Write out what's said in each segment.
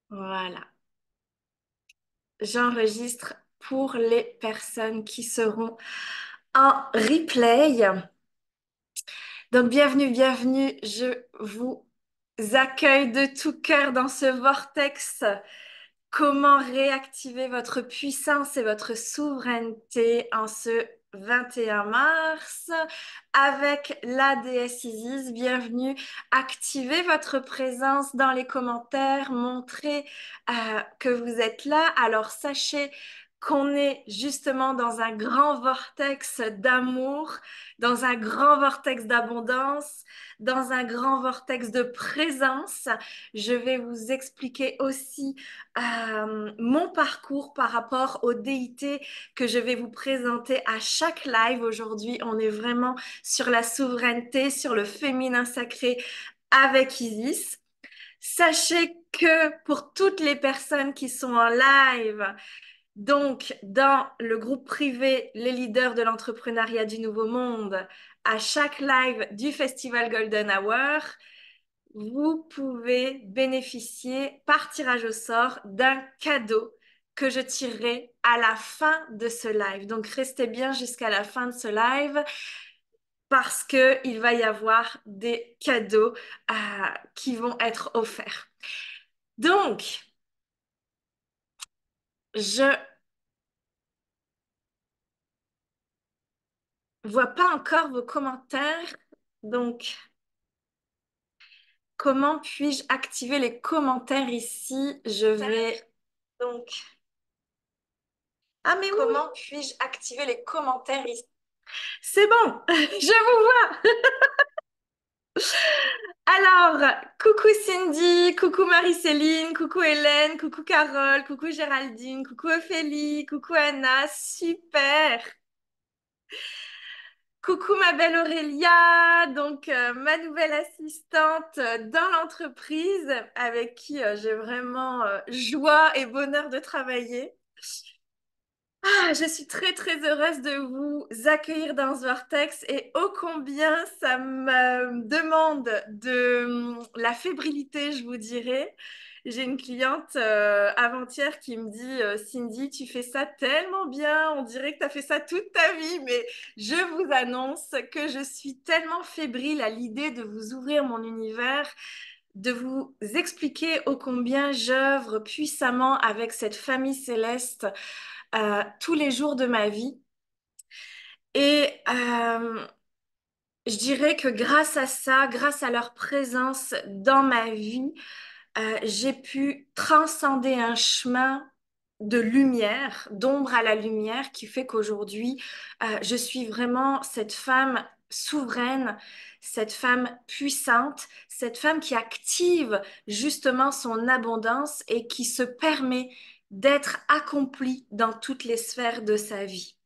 Voilà. J'enregistre pour les personnes qui seront en replay. Donc, bienvenue, bienvenue. Je vous accueille de tout cœur dans ce vortex. Comment réactiver votre puissance et votre souveraineté en ce 21 mars avec la déesse Isis. Bienvenue. Activez votre présence dans les commentaires. Montrez que vous êtes là. Alors sachez qu'on est justement dans un grand vortex d'amour, dans un grand vortex d'abondance, dans un grand vortex de présence. Je vais vous expliquer aussi mon parcours par rapport aux déités que je vais vous présenter à chaque live. Aujourd'hui, on est vraiment sur la souveraineté, sur le féminin sacré avec Isis. Sachez que pour toutes les personnes qui sont en live, donc dans le groupe privé Les leaders de l'entrepreneuriat du nouveau monde, à chaque live du Festival Golden Hour, vous pouvez bénéficier par tirage au sort d'un cadeau que je tirerai à la fin de ce live. Donc, restez bien jusqu'à la fin de ce live parce qu'il va y avoir des cadeaux qui vont être offerts. Donc, je vois pas encore vos commentaires. Donc, comment puis-je activer les commentaires ici? Je vais donc... Ah, mais oui, comment puis-je activer les commentaires ici? C'est bon, je vous vois. Alors, coucou Cindy, coucou Marie-Céline, coucou Hélène, coucou Carole, coucou Géraldine, coucou Ophélie, coucou Anna, super. Coucou ma belle Aurélia, donc ma nouvelle assistante dans l'entreprise avec qui j'ai vraiment joie et bonheur de travailler. Je suis très très heureuse de vous accueillir dans ce vortex et ô combien ça me demande de la fébrilité, je vous dirais. J'ai une cliente avant-hier qui me dit Cindy, tu fais ça tellement bien, on dirait que tu as fait ça toute ta vie, mais je vous annonce que je suis tellement fébrile à l'idée de vous ouvrir mon univers, de vous expliquer ô combien j'œuvre puissamment avec cette famille céleste tous les jours de ma vie. Et je dirais que grâce à ça, grâce à leur présence dans ma vie, j'ai pu transcender un chemin de lumière, d'ombre à la lumière, qui fait qu'aujourd'hui, je suis vraiment cette femme souveraine, cette femme puissante, cette femme qui active justement son abondance et qui se permet d'être accomplie dans toutes les sphères de sa vie.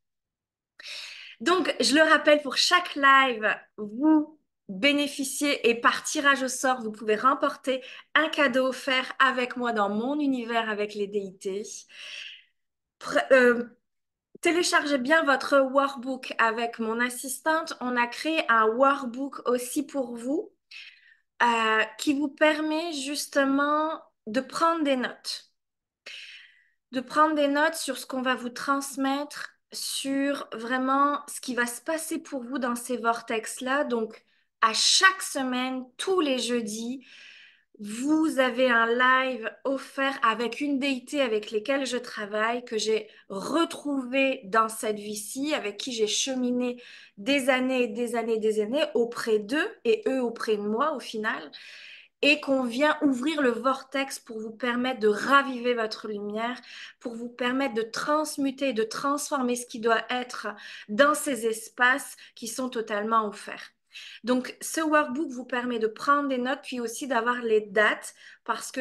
Donc, je le rappelle, pour chaque live, vous bénéficiez et par tirage au sort, vous pouvez remporter un cadeau offert avec moi dans mon univers avec les déités. Pr- euh, Téléchargez bien votre workbook avec mon assistante. On a créé un workbook aussi pour vous qui vous permet justement de prendre des notes. De prendre des notes sur ce qu'on va vous transmettre, sur vraiment ce qui va se passer pour vous dans ces vortex-là. Donc, à chaque semaine, tous les jeudis, vous avez un live offert avec une déité avec lesquelles je travaille, que j'ai retrouvée dans cette vie-ci, avec qui j'ai cheminé des années et des années et des années auprès d'eux et eux auprès de moi au final et qu'on vient ouvrir le vortex pour vous permettre de raviver votre lumière, pour vous permettre de transmuter, de transformer ce qui doit être dans ces espaces qui sont totalement offerts. Donc, ce workbook vous permet de prendre des notes, puis aussi d'avoir les dates, parce que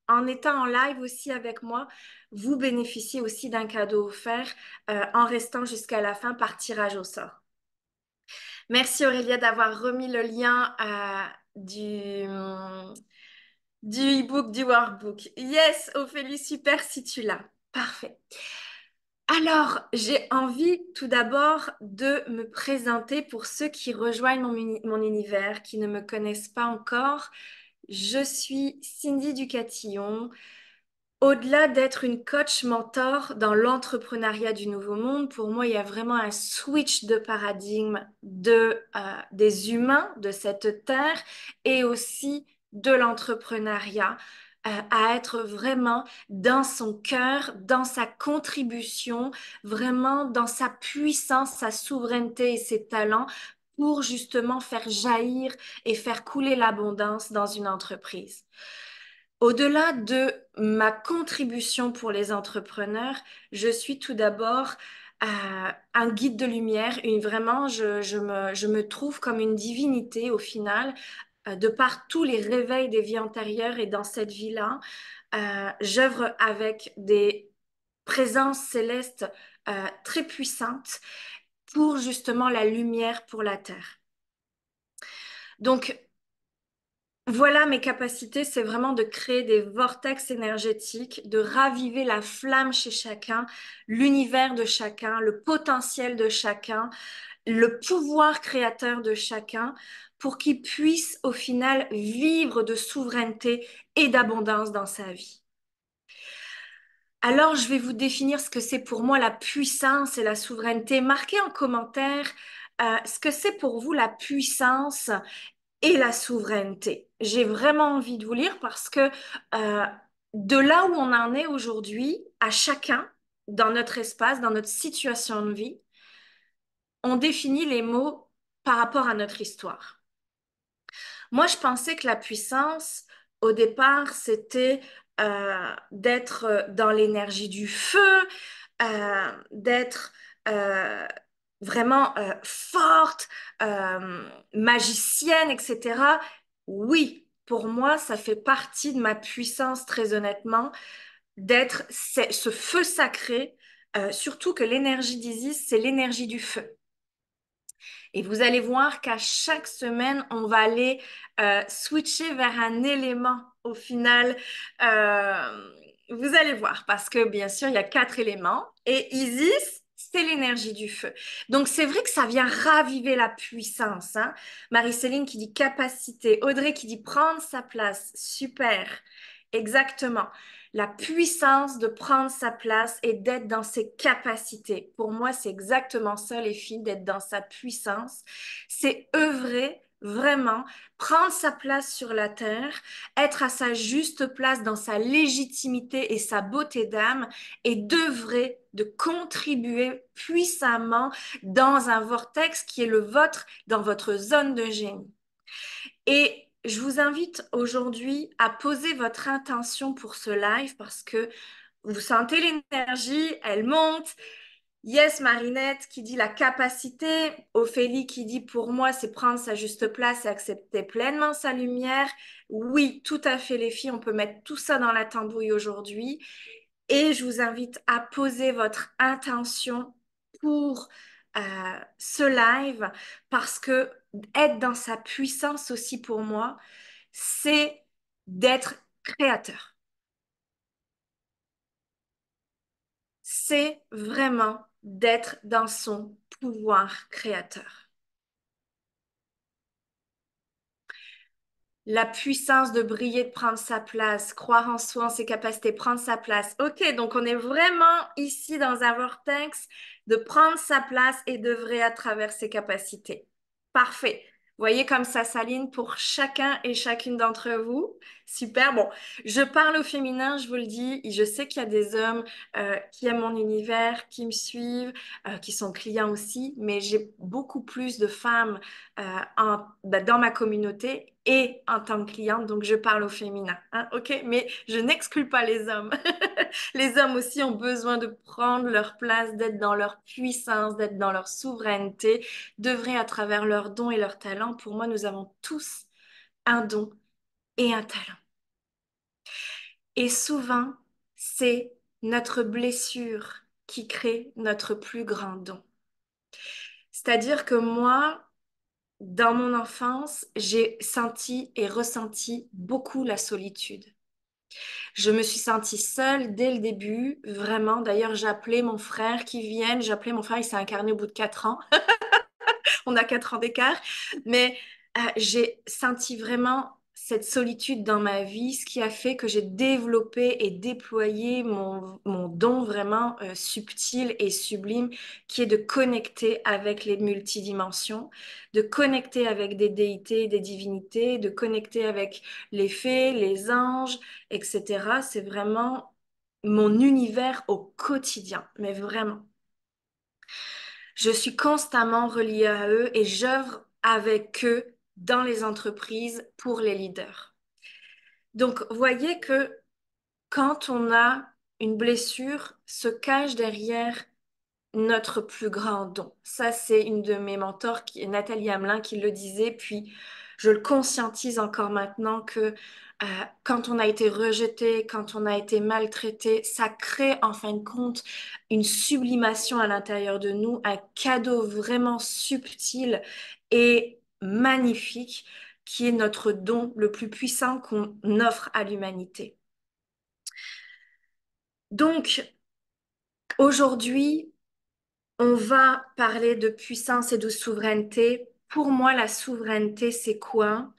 en étant en live aussi avec moi, vous bénéficiez aussi d'un cadeau offert en restant jusqu'à la fin par tirage au sort. Merci Aurélia d'avoir remis le lien du e-book, du workbook. Yes, Ophélie, super si tu l'as. Parfait. Alors, j'ai envie tout d'abord de me présenter pour ceux qui rejoignent mon univers, qui ne me connaissent pas encore. Je suis Cindy Ducatillon. Au-delà d'être une coach mentor dans l'entrepreneuriat du nouveau monde, pour moi, il y a vraiment un switch de paradigme des humains de cette terre et aussi de l'entrepreneuriat, à être vraiment dans son cœur, dans sa contribution, vraiment dans sa puissance, sa souveraineté et ses talents pour justement faire jaillir et faire couler l'abondance dans une entreprise. Au-delà de ma contribution pour les entrepreneurs, je suis tout d'abord un guide de lumière. Vraiment, je me trouve comme une divinité au final, de par tous les réveils des vies antérieures et dans cette vie-là. J'œuvre avec des présences célestes très puissantes pour justement la lumière pour la Terre. Donc, voilà, mes capacités, c'est vraiment de créer des vortex énergétiques, de raviver la flamme chez chacun, l'univers de chacun, le potentiel de chacun, le pouvoir créateur de chacun, pour qu'il puisse au final vivre de souveraineté et d'abondance dans sa vie. Alors, je vais vous définir ce que c'est pour moi la puissance et la souveraineté. Marquez en commentaire ce que c'est pour vous la puissance et la souveraineté. J'ai vraiment envie de vous lire parce que de là où on en est aujourd'hui, à chacun, dans notre espace, dans notre situation de vie, on définit les mots par rapport à notre histoire. Moi, je pensais que la puissance, au départ, c'était d'être dans l'énergie du feu, d'être vraiment forte, magicienne, etc. Oui, pour moi, ça fait partie de ma puissance, très honnêtement, d'être ce feu sacré, surtout que l'énergie d'Isis, c'est l'énergie du feu. Et vous allez voir qu'à chaque semaine, on va aller switcher vers un élément au final. Euh, Vous allez voir, parce que bien sûr, il y a 4 éléments. Et Isis, c'est l'énergie du feu. Donc, c'est vrai que ça vient raviver la puissance, hein. Marie-Céline qui dit capacité. Audrey qui dit prendre sa place. Super. Exactement. La puissance de prendre sa place et d'être dans ses capacités. Pour moi, c'est exactement ça, les filles, d'être dans sa puissance. C'est œuvrer vraiment, prendre sa place sur la terre, être à sa juste place dans sa légitimité et sa beauté d'âme et d'œuvrer, de contribuer puissamment dans un vortex qui est le vôtre, dans votre zone de génie. Et je vous invite aujourd'hui à poser votre intention pour ce live parce que vous sentez l'énergie, elle monte. Yes, Marinette qui dit la capacité. Ophélie qui dit pour moi, c'est prendre sa juste place et accepter pleinement sa lumière. Oui, tout à fait, les filles, on peut mettre tout ça dans la tambouille aujourd'hui. Et je vous invite à poser votre intention pour ce live parce que être dans sa puissance aussi pour moi, c'est d'être créateur. C'est vraiment d'être dans son pouvoir créateur. La puissance de briller, de prendre sa place, croire en soi, en ses capacités, prendre sa place. Ok, donc on est vraiment ici dans un vortex de prendre sa place et d'œuvrer à travers ses capacités. Parfait. Voyez comme ça s'aligne pour chacun et chacune d'entre vous. Super. Bon, je parle au féminin, je vous le dis. Je sais qu'il y a des hommes qui aiment mon univers, qui me suivent, qui sont clients aussi, mais j'ai beaucoup plus de femmes dans ma communauté et en tant que cliente, donc je parle au féminin, hein, ok? Mais je n'exclus pas les hommes. Les hommes aussi ont besoin de prendre leur place, d'être dans leur puissance, d'être dans leur souveraineté, d'œuvrer à travers leurs dons et leurs talents. Pour moi, nous avons tous un don et un talent. Et souvent, c'est notre blessure qui crée notre plus grand don. C'est-à-dire que moi, dans mon enfance, j'ai senti et ressenti beaucoup la solitude. Je me suis sentie seule dès le début, vraiment. D'ailleurs, j'appelais mon frère qui vienne. J'appelais mon frère, il s'est incarné au bout de 4 ans. On a 4 ans d'écart. Mais j'ai senti vraiment cette solitude dans ma vie, ce qui a fait que j'ai développé et déployé mon don vraiment subtil et sublime, qui est de connecter avec les multidimensions, de connecter avec des déités, des divinités, de connecter avec les fées, les anges, etc. C'est vraiment mon univers au quotidien, mais vraiment. Je suis constamment reliée à eux et j'œuvre avec eux dans les entreprises pour les leaders. Donc, voyez que quand on a une blessure, se cache derrière notre plus grand don. Ça, c'est une de mes mentors, Nathalie Hamelin, qui le disait, puis je le conscientise encore maintenant que quand on a été rejeté, quand on a été maltraité, ça crée en fin de compte une sublimation à l'intérieur de nous, un cadeau vraiment subtil et magnifique qui est notre don le plus puissant qu'on offre à l'humanité. Donc, aujourd'hui, on va parler de puissance et de souveraineté. Pour moi, la souveraineté, c'est quoi?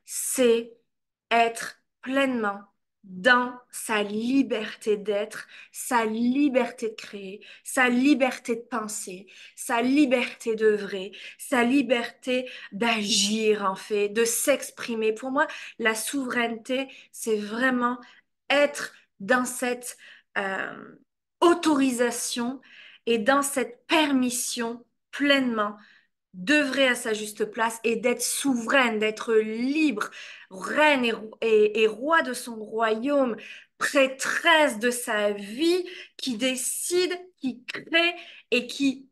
C'est être pleinement dans sa liberté d'être, sa liberté de créer, sa liberté de penser, sa liberté d'œuvrer, sa liberté d'agir, en fait, de s'exprimer. Pour moi, la souveraineté, c'est vraiment être dans cette euh, autorisation et dans cette permission pleinement d'œuvrer à sa juste place et d'être souveraine, d'être libre, reine et roi de son royaume, prêtresse de sa vie, qui décide, qui crée et qui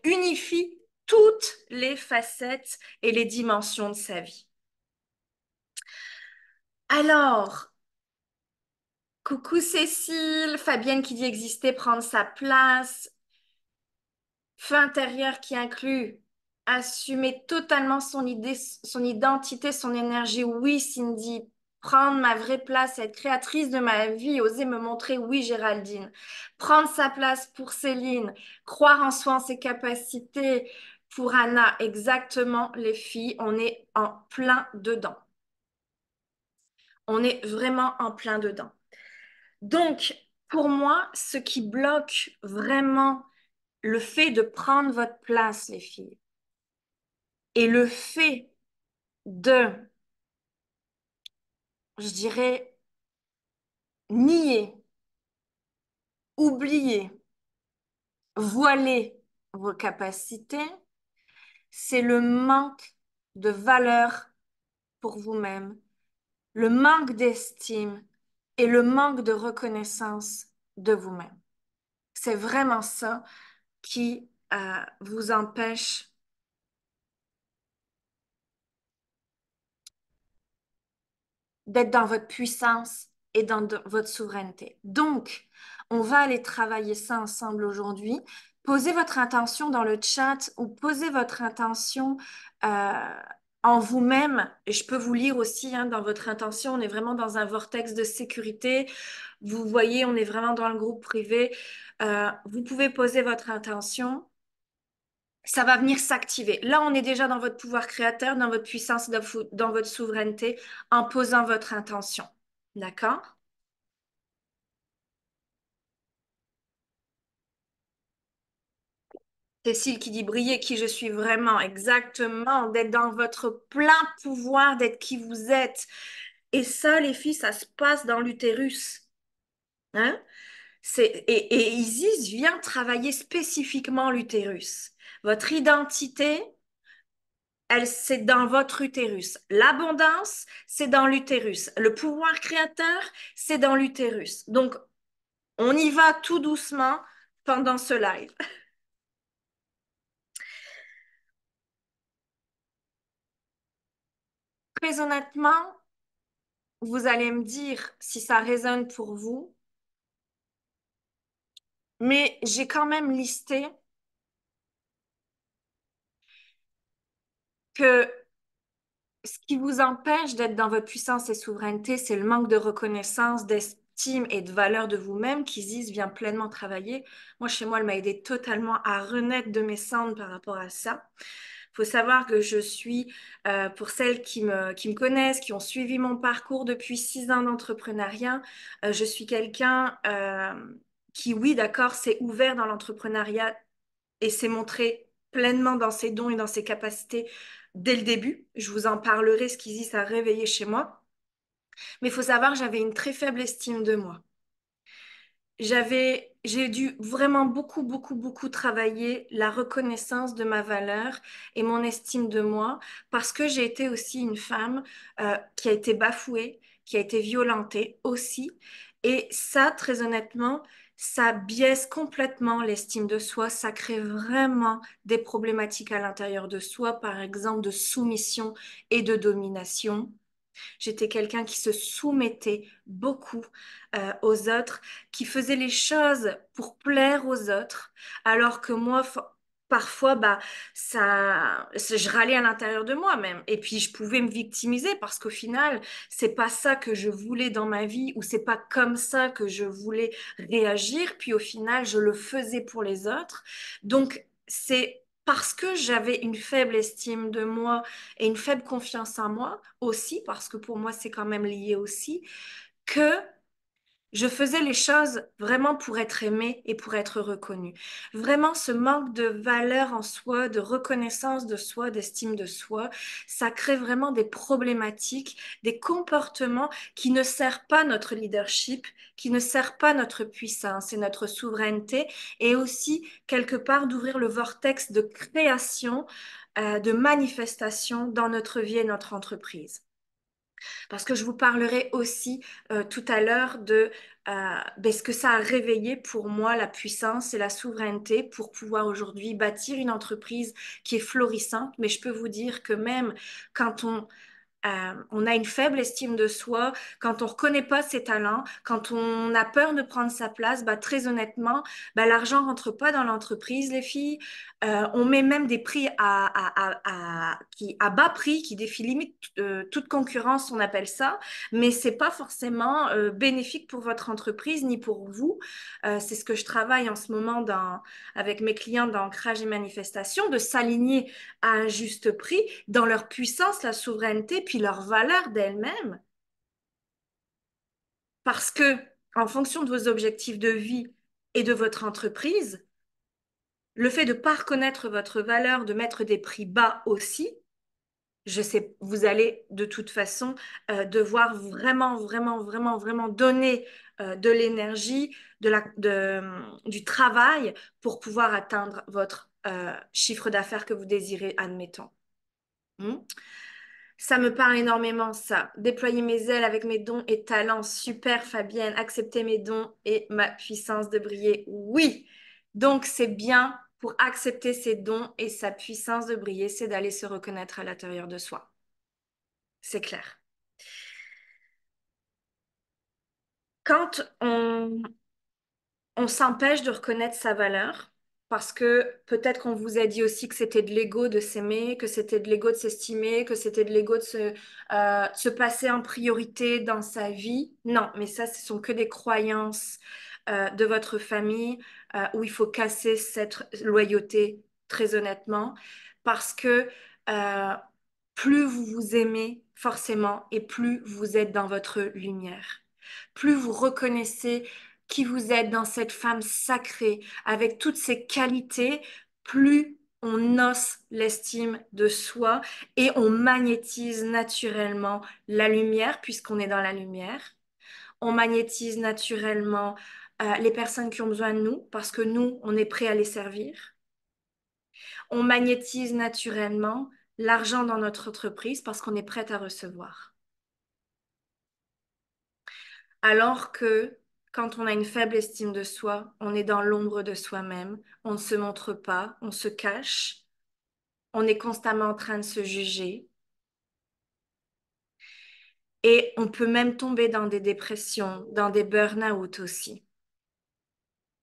unifie toutes les facettes et les dimensions de sa vie. Alors, coucou Cécile, Fabienne qui dit exister, prendre sa place. Feu intérieur qui inclut assumer totalement son idée, son identité, son énergie. Oui, Cindy, prendre ma vraie place, être créatrice de ma vie, oser me montrer. Oui, Géraldine, prendre sa place pour Céline, croire en soi, en ses capacités. Pour Anna, exactement, les filles, on est en plein dedans. On est vraiment en plein dedans. Donc, pour moi, ce qui bloque vraiment le fait de prendre votre place, les filles, et le fait de, je dirais, nier, oublier, voiler vos capacités, c'est le manque de valeur pour vous-même, le manque d'estime et le manque de reconnaissance de vous-même. C'est vraiment ça qui vous empêche d'être dans votre puissance et dans votre souveraineté. Donc, on va aller travailler ça ensemble aujourd'hui. Posez votre intention dans le chat ou posez votre intention euh, en vous-même. Et je peux vous lire aussi hein, dans votre intention. On est vraiment dans un vortex de sécurité. Vous voyez, on est vraiment dans le groupe privé. Vous pouvez poser votre intention. Ça va venir s'activer. Là, on est déjà dans votre pouvoir créateur, dans votre puissance, dans votre souveraineté, en posant votre intention. D'accord? Cécile qui dit briller qui je suis vraiment, exactement, d'être dans votre plein pouvoir, d'être qui vous êtes. Et ça, les filles, ça se passe dans l'utérus. Hein? Et Isis vient travailler spécifiquement l'utérus. Votre identité, elle, c'est dans votre utérus. L'abondance, c'est dans l'utérus. Le pouvoir créateur, c'est dans l'utérus. Donc, on y va tout doucement pendant ce live. Très honnêtement, vous allez me dire si ça résonne pour vous, mais j'ai quand même listé que ce qui vous empêche d'être dans votre puissance et souveraineté, c'est le manque de reconnaissance, d'estime et de valeur de vous-même qu'Isis vient pleinement travailler. Moi, chez moi, elle m'a aidé totalement à renaître de mes cendres par rapport à ça. Faut savoir que je suis, pour celles qui me connaissent, qui ont suivi mon parcours depuis 6 ans d'entrepreneuriat, je suis quelqu'un qui, oui, d'accord, s'est ouvert dans l'entrepreneuriat et s'est montré pleinement dans ses dons et dans ses capacités dès le début. Je vous en parlerai, ce qui dit, ça a réveillé chez moi. Mais il faut savoir que j'avais une très faible estime de moi. J'ai dû vraiment beaucoup, beaucoup, beaucoup travailler la reconnaissance de ma valeur et mon estime de moi parce que j'ai été aussi une femme qui a été bafouée, qui a été violentée aussi. Et ça, très honnêtement, ça biaise complètement l'estime de soi. Ça crée vraiment des problématiques à l'intérieur de soi, par exemple de soumission et de domination. J'étais quelqu'un qui se soumettait beaucoup aux autres, qui faisait les choses pour plaire aux autres, alors que moi, parfois, bah, je râlais à l'intérieur de moi même. Et puis, je pouvais me victimiser parce qu'au final, c'est pas ça que je voulais dans ma vie ou c'est pas comme ça que je voulais réagir. Puis au final, je le faisais pour les autres. Donc, c'est parce que j'avais une faible estime de moi et une faible confiance en moi aussi, parce que pour moi, c'est quand même lié aussi, que je faisais les choses vraiment pour être aimée et pour être reconnue. Vraiment, ce manque de valeur en soi, de reconnaissance de soi, d'estime de soi, ça crée vraiment des problématiques, des comportements qui ne servent pas notre leadership, qui ne servent pas notre puissance et notre souveraineté, et aussi quelque part d'ouvrir le vortex de création, de manifestation dans notre vie et notre entreprise. Parce que je vous parlerai aussi tout à l'heure de ce que ça a réveillé pour moi la puissance et la souveraineté pour pouvoir aujourd'hui bâtir une entreprise qui est florissante. Mais je peux vous dire que même quand on a une faible estime de soi, quand on reconnaît pas ses talents, quand on a peur de prendre sa place, bah, très honnêtement, bah, l'argent rentre pas dans l'entreprise, les filles. On met même des prix à bas prix qui défient limite toute concurrence, on appelle ça, mais c'est pas forcément bénéfique pour votre entreprise ni pour vous. C'est ce que je travaille en ce moment avec mes clients d'ancrage et manifestation, de s'aligner à un juste prix dans leur puissance, la souveraineté, puis leur valeur d'elles-mêmes. Parce que, en fonction de vos objectifs de vie et de votre entreprise, le fait de ne pas reconnaître votre valeur, de mettre des prix bas aussi, je sais, vous allez de toute façon devoir vraiment, vraiment, vraiment, vraiment donner de l'énergie, du travail pour pouvoir atteindre votre chiffre d'affaires que vous désirez, admettons. Hmm. Ça me parle énormément, ça. Déployer mes ailes avec mes dons et talents. Super, Fabienne. Accepter mes dons et ma puissance de briller. Oui. Donc, c'est bien pour accepter ses dons et sa puissance de briller, c'est d'aller se reconnaître à l'intérieur de soi. C'est clair. Quand on s'empêche de reconnaître sa valeur parce que peut-être qu'on vous a dit aussi que c'était de l'ego de s'aimer, que c'était de l'ego de s'estimer, que c'était de l'ego de se passer en priorité dans sa vie. Non, mais ça, ce sont que des croyances de votre famille où il faut casser cette loyauté, très honnêtement, parce que euh, plus vous vous aimez forcément et plus vous êtes dans votre lumière, plus vous reconnaissez qui vous êtes dans cette femme sacrée, avec toutes ses qualités, plus on ose l'estime de soi et on magnétise naturellement la lumière, puisqu'on est dans la lumière. On magnétise naturellement les personnes qui ont besoin de nous, parce que nous, on est prêt à les servir. On magnétise naturellement l'argent dans notre entreprise parce qu'on est prêt à recevoir. Alors que quand on a une faible estime de soi, on est dans l'ombre de soi-même, on ne se montre pas, on se cache, on est constamment en train de se juger et on peut même tomber dans des dépressions, dans des burn-out aussi.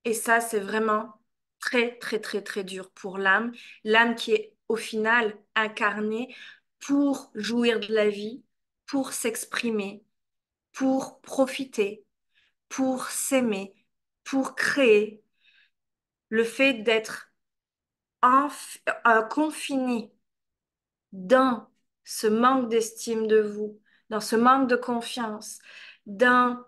Et ça, c'est vraiment très, très, très, très dur pour l'âme. L'âme qui est au final incarnée pour jouir de la vie, pour s'exprimer, pour profiter, pour s'aimer, pour créer. Le fait d'être confiné dans ce manque d'estime de vous, dans ce manque de confiance, dans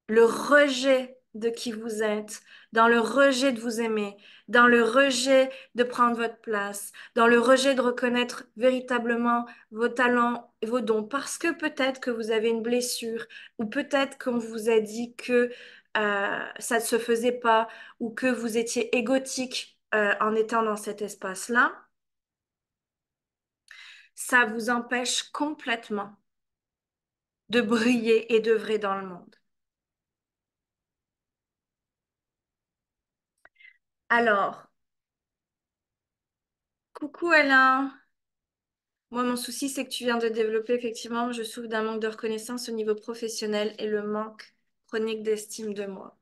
le rejet de qui vous êtes, dans le rejet de vous aimer, dans le rejet de prendre votre place, dans le rejet de reconnaître véritablement vos talents et vos dons, parce que peut-être que vous avez une blessure, ou peut-être qu'on vous a dit que ça ne se faisait pas, ou que vous étiez égotique en étant dans cet espace-là, ça vous empêche complètement de briller et d'œuvrer dans le monde. Alors, coucou Alain. Moi, mon souci, c'est que tu viens de développer, effectivement, je souffre d'un manque de reconnaissance au niveau professionnel et le manque chronique d'estime de moi.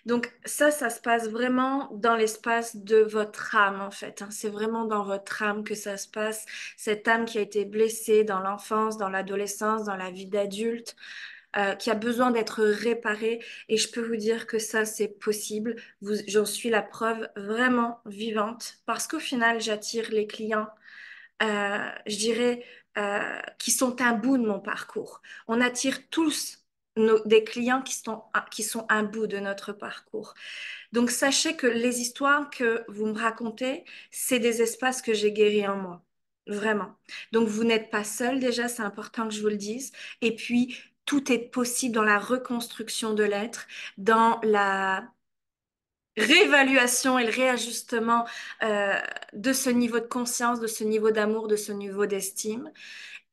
Donc ça se passe vraiment dans l'espace de votre âme, en fait, hein. C'est vraiment dans votre âme que ça se passe, cette âme qui a été blessée dans l'enfance, dans l'adolescence, dans la vie d'adulte, qui a besoin d'être réparée. Et je peux vous dire que ça, c'est possible. J'en suis la preuve vraiment vivante parce qu'au final, j'attire les clients je dirais, qui sont un bout de mon parcours. On attire tous des clients qui sont un bout de notre parcours. Donc, sachez que les histoires que vous me racontez, c'est des espaces que j'ai guéris en moi. Vraiment. Donc, vous n'êtes pas seul déjà, c'est important que je vous le dise. Et puis, tout est possible dans la reconstruction de l'être, dans la réévaluation et le réajustement euh, de ce niveau de conscience, de ce niveau d'amour, de ce niveau d'estime,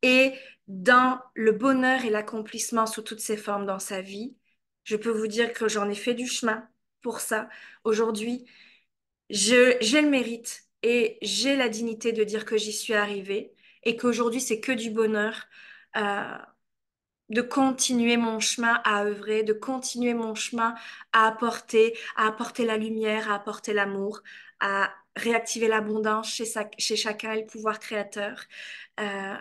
et dans le bonheur et l'accomplissement sous toutes ses formes dans sa vie. Je peux vous dire que j'en ai fait du chemin pour ça. Aujourd'hui, j'ai le mérite et j'ai la dignité de dire que j'y suis arrivée et qu'aujourd'hui, c'est que du bonheur. Euh, de continuer mon chemin à œuvrer, de continuer mon chemin à apporter la lumière, à apporter l'amour, à réactiver l'abondance chez chacun et le pouvoir créateur. Euh,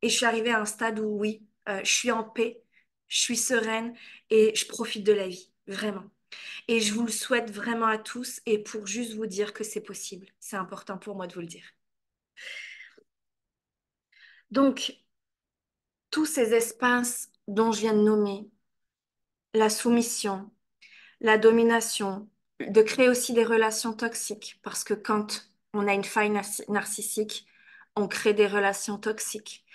et je suis arrivée à un stade où oui, je suis en paix, je suis sereine et je profite de la vie, vraiment. Et je vous le souhaite vraiment à tous et pour juste vous dire que c'est possible. C'est important pour moi de vous le dire. Donc, tous ces espaces dont je viens de nommer, la soumission, la domination, de créer aussi des relations toxiques, parce que quand on a une faille narcissique, on crée des relations toxiques.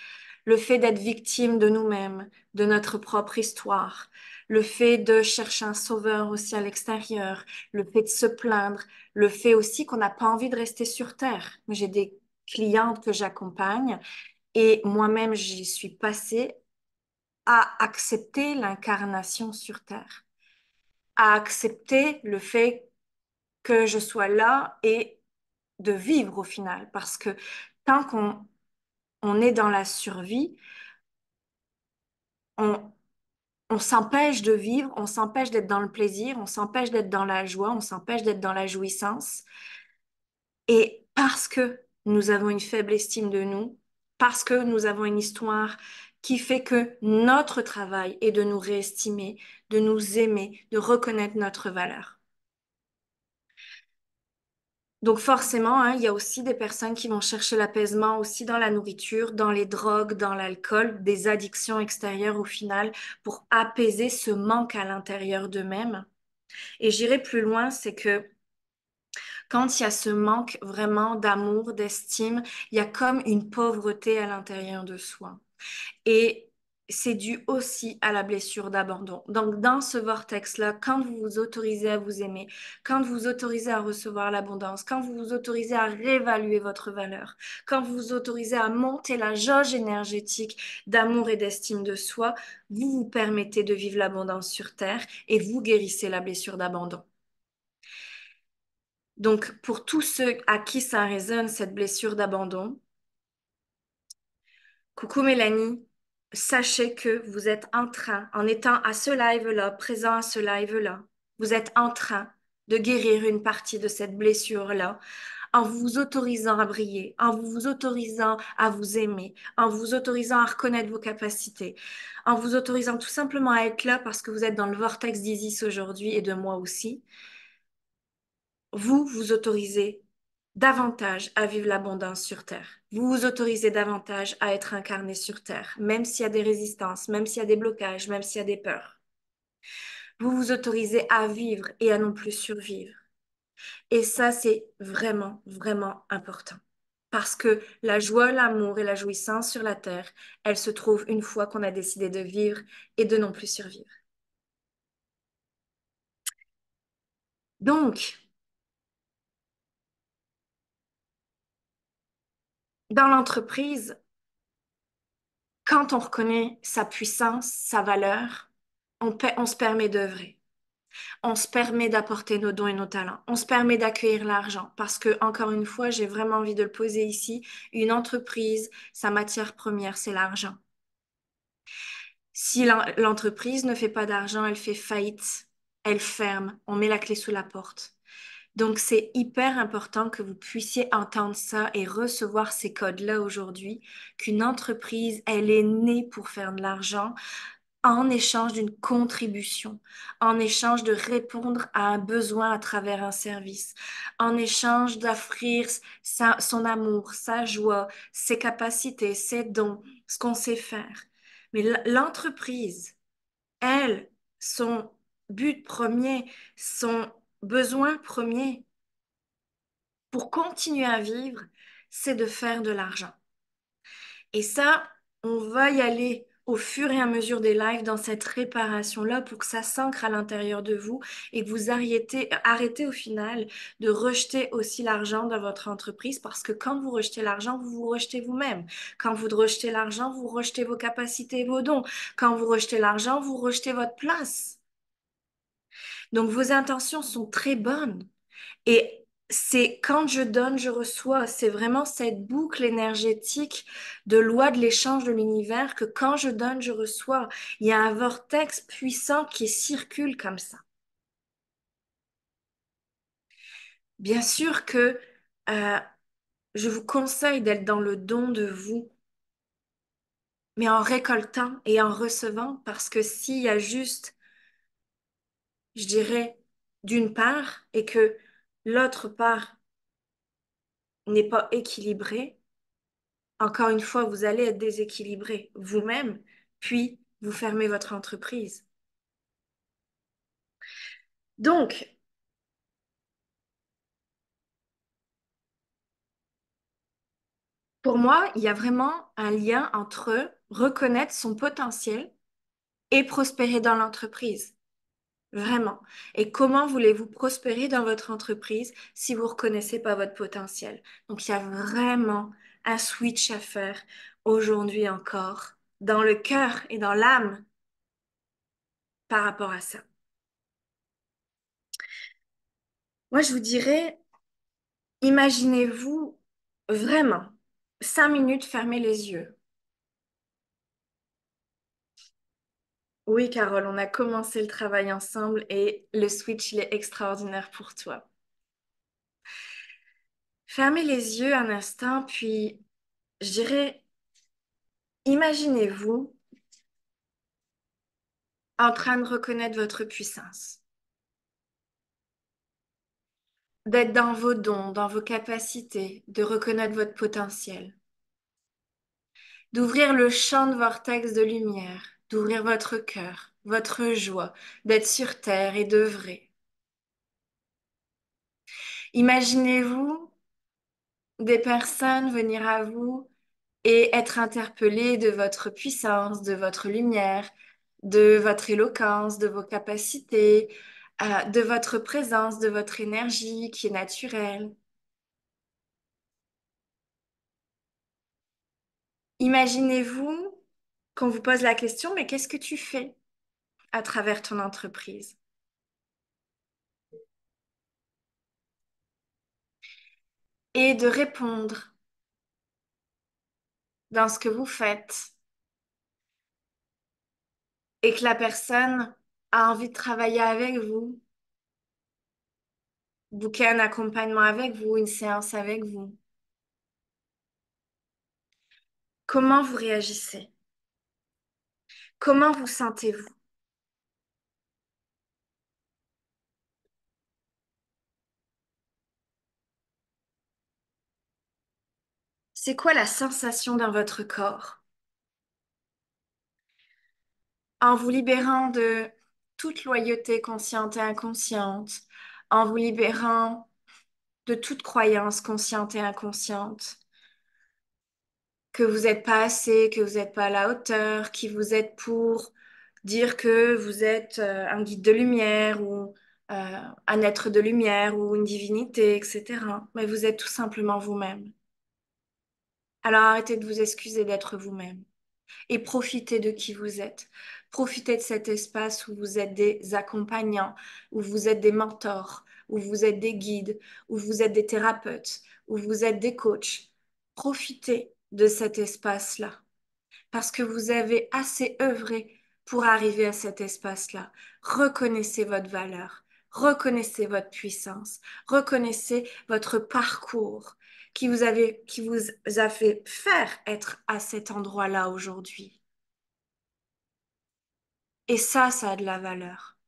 Le fait d'être victime de nous-mêmes, de notre propre histoire, le fait de chercher un sauveur aussi à l'extérieur, le fait de se plaindre, le fait aussi qu'on n'a pas envie de rester sur Terre. J'ai des clientes que j'accompagne et moi-même, j'y suis passée à accepter l'incarnation sur Terre, à accepter le fait que je sois là et de vivre au final. Parce que tant qu'on est dans la survie, on, on s'empêche de vivre, on s'empêche d'être dans le plaisir, on s'empêche d'être dans la joie, on s'empêche d'être dans la jouissance. Et parce que nous avons une faible estime de nous, parce que nous avons une histoire qui fait que notre travail est de nous réestimer, de nous aimer, de reconnaître notre valeur. Donc forcément, hein, il y a aussi des personnes qui vont chercher l'apaisement aussi dans la nourriture, dans les drogues, dans l'alcool, des addictions extérieures au final pour apaiser ce manque à l'intérieur d'eux-mêmes. Et j'irai plus loin, c'est que quand il y a ce manque vraiment d'amour, d'estime, il y a comme une pauvreté à l'intérieur de soi. Et c'est dû aussi à la blessure d'abandon. Donc, dans ce vortex-là, quand vous vous autorisez à vous aimer, quand vous vous autorisez à recevoir l'abondance, quand vous vous autorisez à réévaluer votre valeur, quand vous vous autorisez à monter la jauge énergétique d'amour et d'estime de soi, vous vous permettez de vivre l'abondance sur Terre et vous guérissez la blessure d'abandon. Donc, pour tous ceux à qui ça résonne, cette blessure d'abandon, coucou Mélanie, sachez que vous êtes en train, en étant à ce live-là, présent à ce live-là, vous êtes en train de guérir une partie de cette blessure-là en vous autorisant à briller, en vous autorisant à vous aimer, en vous autorisant à reconnaître vos capacités, en vous autorisant tout simplement à être là parce que vous êtes dans le vortex d'Isis aujourd'hui et de moi aussi. Vous vous autorisez davantage à vivre l'abondance sur Terre. Vous vous autorisez davantage à être incarné sur Terre, même s'il y a des résistances, même s'il y a des blocages, même s'il y a des peurs. Vous vous autorisez à vivre et à non plus survivre. Et ça, c'est vraiment, vraiment important. Parce que la joie, l'amour et la jouissance sur la Terre, elles se trouvent une fois qu'on a décidé de vivre et de non plus survivre. Donc, dans l'entreprise, quand on reconnaît sa puissance, sa valeur, on se permet d'œuvrer. On se permet d'apporter nos dons et nos talents. On se permet d'accueillir l'argent. Parce que, encore une fois, j'ai vraiment envie de le poser ici. Une entreprise, sa matière première, c'est l'argent. Si l'entreprise ne fait pas d'argent, elle fait faillite. Elle ferme. On met la clé sous la porte. Donc, c'est hyper important que vous puissiez entendre ça et recevoir ces codes-là aujourd'hui, qu'une entreprise, elle est née pour faire de l'argent en échange d'une contribution, en échange de répondre à un besoin à travers un service, en échange d'offrir son amour, sa joie, ses capacités, ses dons, ce qu'on sait faire. Mais l'entreprise, elle, son but premier, son besoin premier pour continuer à vivre, c'est de faire de l'argent. Et ça, on va y aller au fur et à mesure des lives dans cette réparation-là pour que ça s'ancre à l'intérieur de vous et que vous arrêtez au final de rejeter aussi l'argent dans votre entreprise parce que quand vous rejetez l'argent, vous vous rejetez vous-même. Quand vous rejetez l'argent, vous rejetez vos capacités et vos dons. Quand vous rejetez l'argent, vous rejetez votre place. Donc vos intentions sont très bonnes. Et c'est quand je donne, je reçois. C'est vraiment cette boucle énergétique de loi de l'échange de l'univers que quand je donne, je reçois. Il y a un vortex puissant qui circule comme ça. Bien sûr que euh, je vous conseille d'être dans le don de vous, mais en récoltant et en recevant, parce que s'il y a juste, je dirais, d'une part et que l'autre part n'est pas équilibrée, encore une fois, vous allez être déséquilibré vous-même, puis vous fermez votre entreprise. Donc, pour moi, il y a vraiment un lien entre reconnaître son potentiel et prospérer dans l'entreprise. Vraiment. Et comment voulez-vous prospérer dans votre entreprise si vous ne reconnaissez pas votre potentiel? Donc, il y a vraiment un switch à faire aujourd'hui encore, dans le cœur et dans l'âme par rapport à ça. Moi, je vous dirais, imaginez-vous vraiment 5 minutes, fermez les yeux. Oui, Carole, on a commencé le travail ensemble et le switch, il est extraordinaire pour toi. Fermez les yeux un instant, puis je dirais, imaginez-vous en train de reconnaître votre puissance, d'être dans vos dons, dans vos capacités, de reconnaître votre potentiel, d'ouvrir le champ de vortex de lumière, d'ouvrir votre cœur, votre joie, d'être sur terre et d'œuvrer. Imaginez-vous des personnes venir à vous et être interpellées de votre puissance, de votre lumière, de votre éloquence, de vos capacités, de votre présence, de votre énergie qui est naturelle. Imaginez-vous qu'on vous pose la question, mais qu'est-ce que tu fais à travers ton entreprise? Et de répondre dans ce que vous faites et que la personne a envie de travailler avec vous, booker un accompagnement avec vous, une séance avec vous. Comment vous réagissez? Comment vous sentez-vous? C'est quoi la sensation dans votre corps en vous libérant de toute loyauté consciente et inconsciente, en vous libérant de toute croyance consciente et inconsciente, que vous n'êtes pas assez, que vous n'êtes pas à la hauteur, qui vous êtes pour dire que vous êtes un guide de lumière ou un être de lumière ou une divinité, etc. Mais vous êtes tout simplement vous-même. Alors arrêtez de vous excuser d'être vous-même et profitez de qui vous êtes. Profitez de cet espace où vous êtes des accompagnants, où vous êtes des mentors, où vous êtes des guides, où vous êtes des thérapeutes, où vous êtes des coachs. Profitez de cet espace-là parce que vous avez assez œuvré pour arriver à cet espace-là. Reconnaissez votre valeur, reconnaissez votre puissance, reconnaissez votre parcours qui vous a fait faire être à cet endroit-là aujourd'hui. Et ça a de la valeur.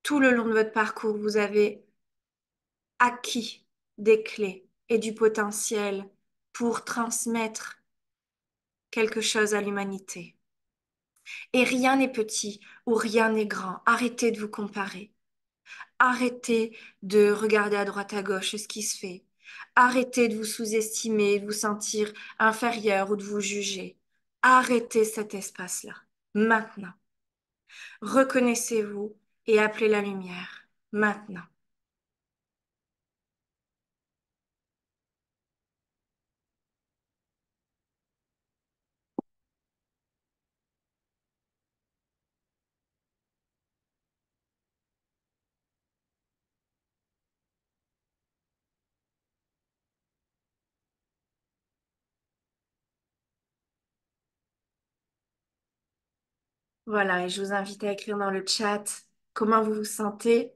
Tout le long de votre parcours, vous avez acquis des clés et du potentiel pour transmettre quelque chose à l'humanité. Et rien n'est petit ou rien n'est grand. Arrêtez de vous comparer. Arrêtez de regarder à droite à gauche ce qui se fait. Arrêtez de vous sous-estimer, de vous sentir inférieur ou de vous juger. Arrêtez cet espace-là. Maintenant. Reconnaissez-vous et appelez la lumière. Maintenant. Voilà, et je vous invite à écrire dans le chat comment vous vous sentez.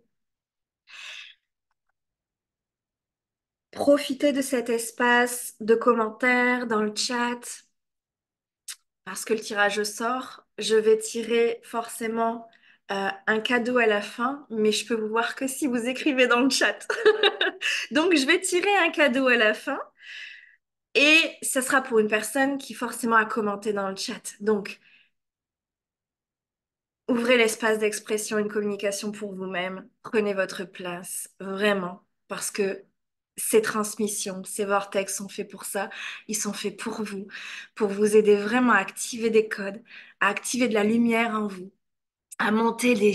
Profitez de cet espace de commentaires dans le chat. Parce que le tirage au sort, je vais tirer forcément un cadeau à la fin, mais je peux vous voir que si vous écrivez dans le chat. Donc, je vais tirer un cadeau à la fin et ce sera pour une personne qui forcément a commenté dans le chat. Donc, ouvrez l'espace d'expression, une communication pour vous-même. Prenez votre place, vraiment, parce que ces transmissions, ces vortex sont faits pour ça. Ils sont faits pour vous aider vraiment à activer des codes, à activer de la lumière en vous, à monter des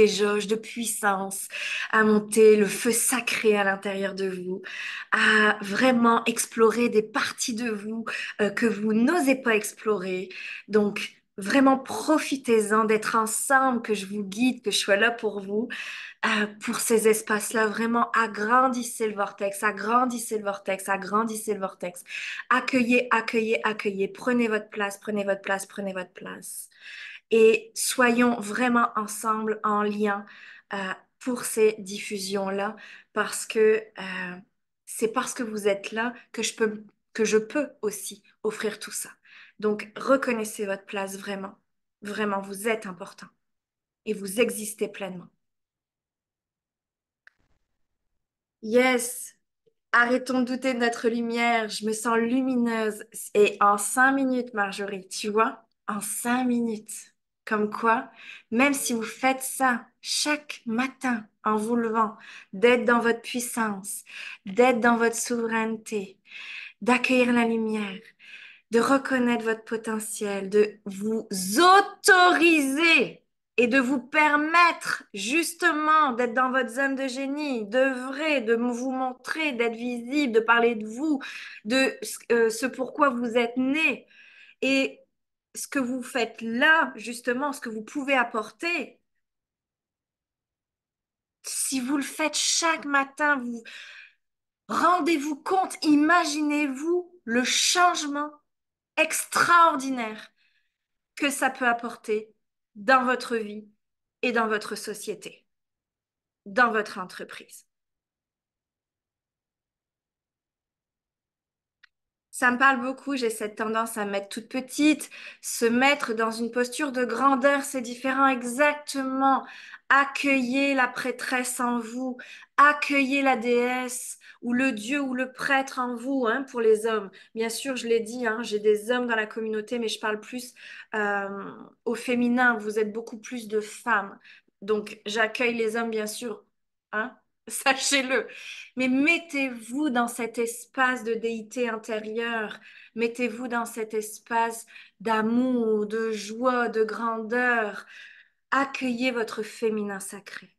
jauges de puissance, à monter le feu sacré à l'intérieur de vous, à vraiment explorer des parties de vous que vous n'osez pas explorer. Donc, vraiment profitez-en d'être ensemble, que je vous guide, que je sois là pour ces espaces-là. Vraiment, agrandissez le vortex, agrandissez le vortex, agrandissez le vortex. Accueillez, accueillez, accueillez. Prenez votre place, prenez votre place, prenez votre place et soyons vraiment ensemble en lien pour ces diffusions-là parce que c'est parce que vous êtes là que je peux aussi offrir tout ça. Donc, reconnaissez votre place vraiment. Vraiment, vous êtes important et vous existez pleinement. Yes, arrêtons de douter de notre lumière. Je me sens lumineuse. Et en 5 minutes, Marjorie, tu vois, en 5 minutes. Comme quoi, même si vous faites ça chaque matin en vous levant, d'être dans votre puissance, d'être dans votre souveraineté, d'accueillir la lumière, de reconnaître votre potentiel, de vous autoriser et de vous permettre justement d'être dans votre zone de génie, d'œuvrer, de vous montrer, d'être visible, de parler de vous, de ce pourquoi vous êtes né et ce que vous faites là, justement, ce que vous pouvez apporter. Si vous le faites chaque matin, vous rendez-vous compte, imaginez-vous le changement extraordinaire que ça peut apporter dans votre vie et dans votre société, dans votre entreprise. Ça me parle beaucoup, j'ai cette tendance à me mettre toute petite, se mettre dans une posture de grandeur, c'est différent exactement. Accueillez la prêtresse en vous, accueillez la déesse ou le dieu ou le prêtre en vous, hein, pour les hommes. Bien sûr, je l'ai dit, hein, j'ai des hommes dans la communauté, mais je parle plus euh, au féminin. Vous êtes beaucoup plus de femmes. Donc, j'accueille les hommes, bien sûr, hein, sachez-le. Mais mettez-vous dans cet espace de déité intérieure, mettez-vous dans cet espace d'amour, de joie, de grandeur. Accueillez votre féminin sacré.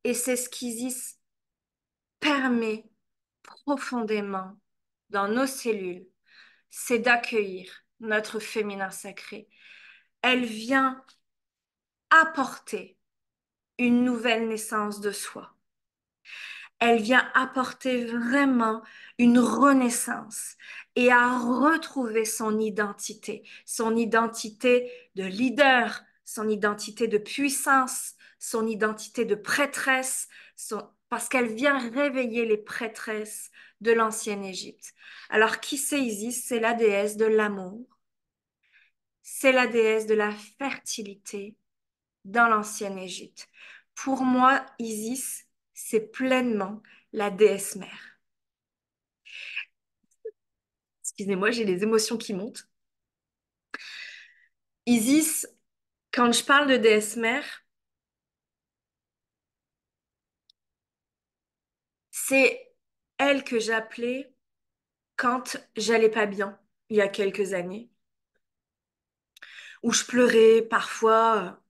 Et c'est ce qu'Isis permet profondément dans nos cellules, c'est d'accueillir notre féminin sacré. Elle vient apporter une nouvelle naissance de soi. Elle vient apporter vraiment une renaissance et à retrouver son identité de leader, son identité de puissance, son identité de prêtresse, parce qu'elle vient réveiller les prêtresses de l'ancienne Égypte. Alors, qui c'est Isis? C'est la déesse de l'amour, c'est la déesse de la fertilité dans l'ancienne Égypte. Pour moi, Isis, c'est pleinement la déesse mère. Excusez-moi, j'ai les émotions qui montent. Isis, quand je parle de déesse mère, c'est elle que j'appelais quand j'allais pas bien, il y a quelques années, où je pleurais parfois.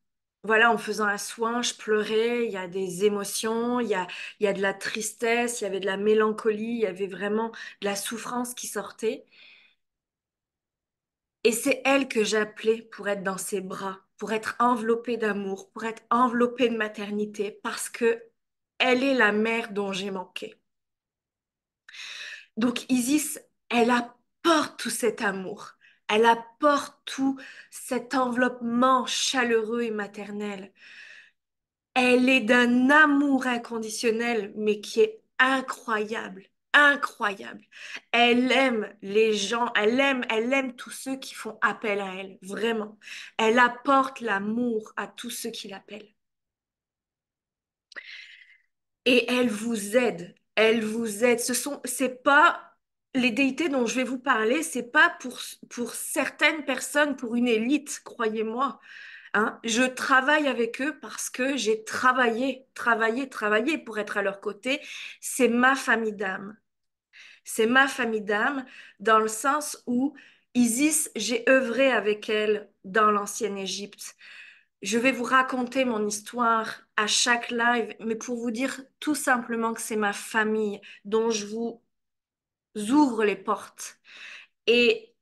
Voilà, en faisant un soin, je pleurais, il y a des émotions, il y a de la tristesse, il y avait de la mélancolie, il y avait vraiment de la souffrance qui sortait. Et c'est elle que j'appelais pour être dans ses bras, pour être enveloppée d'amour, pour être enveloppée de maternité, parce que elle est la mère dont j'ai manqué. Donc Isis, elle apporte tout cet amour, elle apporte tout cet enveloppement chaleureux et maternel. Elle est d'un amour inconditionnel, mais qui est incroyable, incroyable. Elle aime les gens, elle aime tous ceux qui font appel à elle, vraiment. Elle apporte l'amour à tous ceux qui l'appellent. Et elle vous aide, elle vous aide. C'est pas les déités dont je vais vous parler, c'est pas pour certaines personnes, pour une élite, croyez-moi. Hein. Je travaille avec eux parce que j'ai travaillé pour être à leur côté. C'est ma famille d'âme. C'est ma famille d'âme dans le sens où Isis, j'ai œuvré avec elle dans l'ancienne Égypte. Je vais vous raconter mon histoire à chaque live, mais pour vous dire tout simplement que c'est ma famille dont je vous ouvre les portes. Et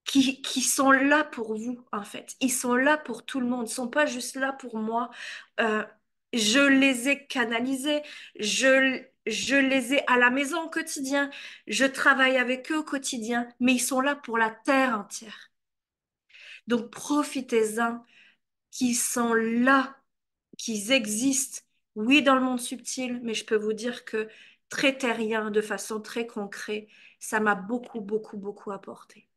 qui sont là pour vous, en fait. Ils sont là pour tout le monde. Ils sont pas juste là pour moi. Euh, je les ai canalisés. Je les ai à la maison au quotidien. Je travaille avec eux au quotidien. Mais ils sont là pour la terre entière. Donc profitez-en qu'ils sont là, qu'ils existent. Oui, dans le monde subtil, mais je peux vous dire que très terrien, de façon très concrète, ça m'a beaucoup, beaucoup, beaucoup apporté.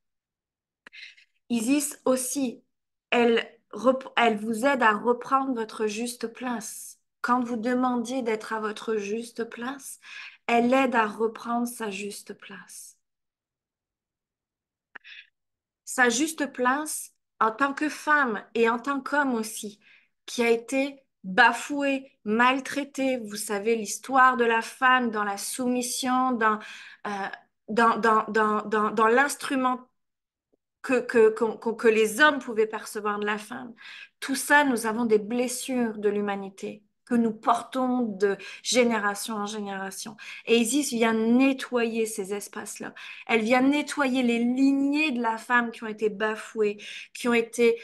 Isis aussi, elle vous aide à reprendre votre juste place. Quand vous demandiez d'être à votre juste place, elle aide à reprendre sa juste place. Sa juste place en tant que femme et en tant qu'homme aussi, qui a été bafouée, maltraitée. Vous savez l'histoire de la femme dans la soumission, euh, dans l'instrument que les hommes pouvaient percevoir de la femme. Tout ça, nous avons des blessures de l'humanité que nous portons de génération en génération. Et Isis vient nettoyer ces espaces-là. Elle vient nettoyer les lignées de la femme qui ont été bafouées, qui ont été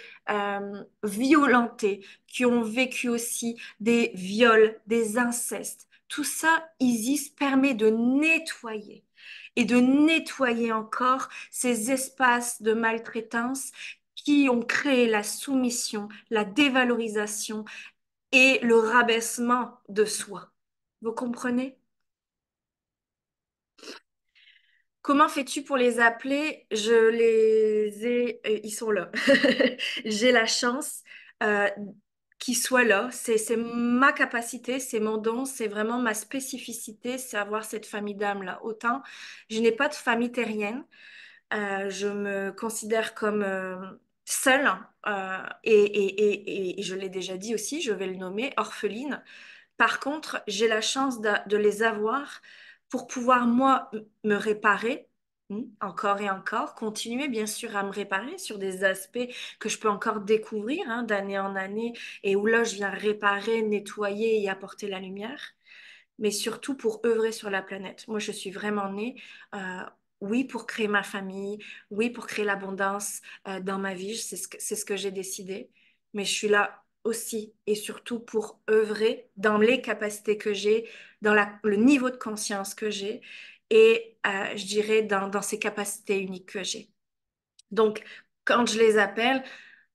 violentées, qui ont vécu aussi des viols, des incestes. Tout ça, Isis permet de nettoyer et de nettoyer encore ces espaces de maltraitance qui ont créé la soumission, la dévalorisation et le rabaissement de soi. Vous comprenez? Comment fais-tu pour les appeler? Je les ai, ils sont là. J'ai la chance euh, qu'ils soient là. C'est ma capacité, c'est mon don, c'est vraiment ma spécificité, c'est avoir cette famille d'âmes-là. Autant, je n'ai pas de famille terrienne. Je me considère comme seule et je l'ai déjà dit aussi, je vais le nommer, orpheline. Par contre, j'ai la chance de les avoir pour pouvoir, moi, me réparer, encore et encore, continuer, bien sûr, à me réparer sur des aspects que je peux encore découvrir, d'année en année, et où là, je viens réparer, nettoyer et apporter la lumière, mais surtout pour œuvrer sur la planète. Moi, je suis vraiment née, euh, oui, pour créer ma famille, oui, pour créer l'abondance dans ma vie, c'est ce que j'ai décidé, mais je suis là aussi et surtout pour œuvrer dans les capacités que j'ai, dans le niveau de conscience que j'ai et je dirais dans ces capacités uniques que j'ai. Donc, quand je les appelle,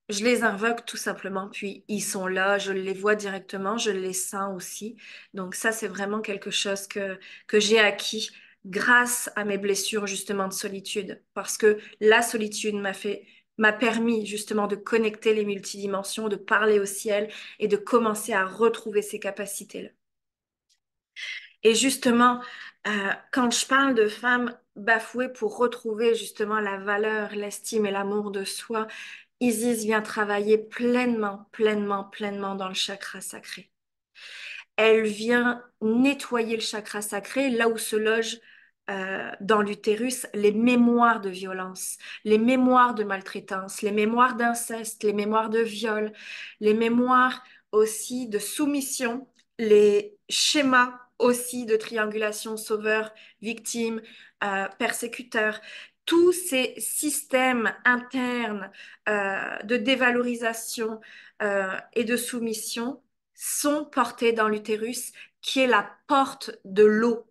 je les invoque tout simplement, puis ils sont là, je les vois directement, je les sens aussi. Donc ça, c'est vraiment quelque chose que j'ai acquis grâce à mes blessures justement de solitude, parce que la solitude m'a permis justement de connecter les multidimensions, de parler au ciel et de commencer à retrouver ces capacités-là. Et justement, quand je parle de femmes bafouées pour retrouver justement la valeur, l'estime et l'amour de soi, Isis vient travailler pleinement, pleinement, pleinement dans le chakra sacré. Elle vient nettoyer le chakra sacré, là où se logent dans l'utérus les mémoires de violence, les mémoires de maltraitance, les mémoires d'inceste, les mémoires de viol, les mémoires aussi de soumission, les schémas aussi de triangulation sauveur-victime, persécuteur. Tous ces systèmes internes de dévalorisation et de soumission sont portés dans l'utérus, qui est la porte de l'eau,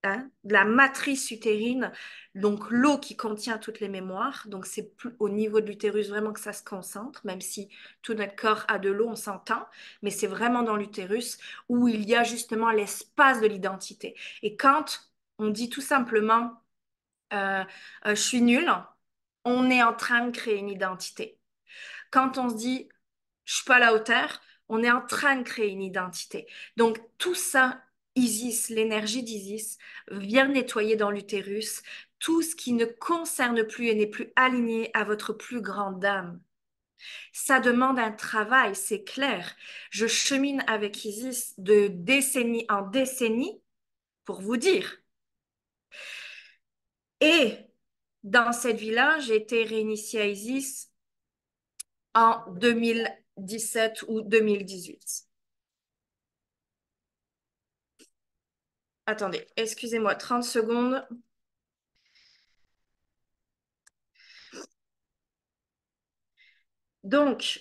de la matrice utérine, donc l'eau qui contient toutes les mémoires. Donc c'est au niveau de l'utérus vraiment que ça se concentre, même si tout notre corps a de l'eau, on s'entend, mais c'est vraiment dans l'utérus où il y a justement l'espace de l'identité. Et quand on dit tout simplement je suis nul, on est en train de créer une identité. Quand on se dit je suis pas à la hauteur, on est en train de créer une identité. Donc tout ça, Isis, l'énergie d'Isis, vient nettoyer dans l'utérus tout ce qui ne concerne plus et n'est plus aligné à votre plus grande âme. Ça demande un travail, c'est clair. Je chemine avec Isis de décennie en décennie pour vous dire. Et dans cette vie-là, j'ai été réinitiée à Isis en 2017 ou 2018. Attendez, excusez-moi, 30 secondes. Donc,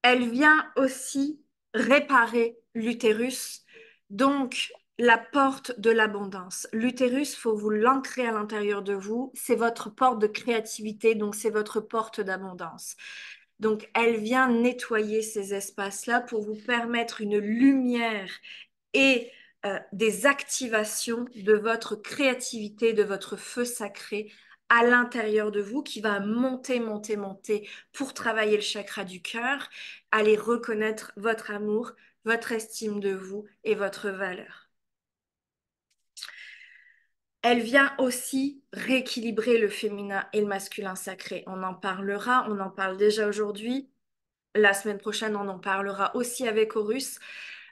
elle vient aussi réparer l'utérus, donc la porte de l'abondance. L'utérus, faut vous l'ancrer à l'intérieur de vous. C'est votre porte de créativité, donc c'est votre porte d'abondance. Donc, elle vient nettoyer ces espaces-là pour vous permettre une lumière et des activations de votre créativité, de votre feu sacré à l'intérieur de vous qui va monter, monter, monter pour travailler le chakra du cœur, aller reconnaître votre amour, votre estime de vous et votre valeur. Elle vient aussi rééquilibrer le féminin et le masculin sacré. On en parlera, on en parle déjà aujourd'hui. La semaine prochaine, on en parlera aussi avec Horus.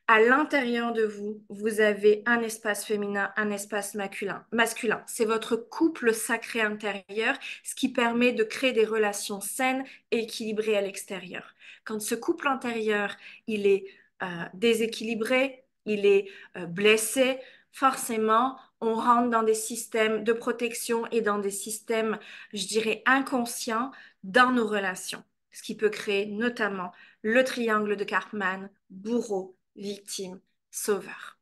À l'intérieur de vous, vous avez un espace féminin, un espace masculin. C'est votre couple sacré intérieur, ce qui permet de créer des relations saines et équilibrées à l'extérieur. Quand ce couple intérieur, il est déséquilibré, il est blessé, forcément, on rentre dans des systèmes de protection et dans des systèmes, je dirais, inconscients dans nos relations, ce qui peut créer notamment le triangle de Karpman, bourreau, victime, sauveur.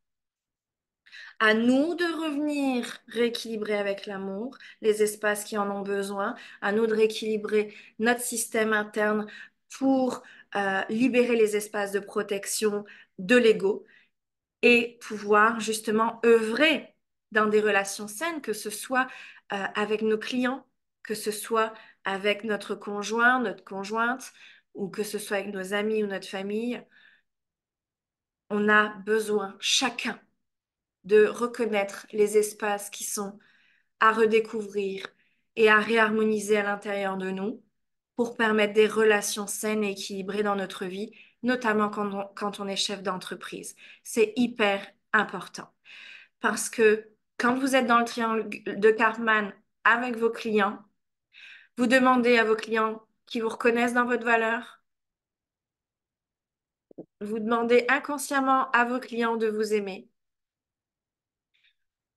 À nous de revenir rééquilibrer avec l'amour les espaces qui en ont besoin, à nous de rééquilibrer notre système interne pour libérer les espaces de protection de l'ego et pouvoir justement œuvrer dans des relations saines, que ce soit avec nos clients, que ce soit avec notre conjoint, notre conjointe, ou que ce soit avec nos amis ou notre famille, on a besoin chacun de reconnaître les espaces qui sont à redécouvrir et à réharmoniser à l'intérieur de nous pour permettre des relations saines et équilibrées dans notre vie, notamment quand on est chef d'entreprise. C'est hyper important parce que quand vous êtes dans le triangle de Karpman avec vos clients, vous demandez à vos clients qui vous reconnaissent dans votre valeur, vous demandez inconsciemment à vos clients de vous aimer.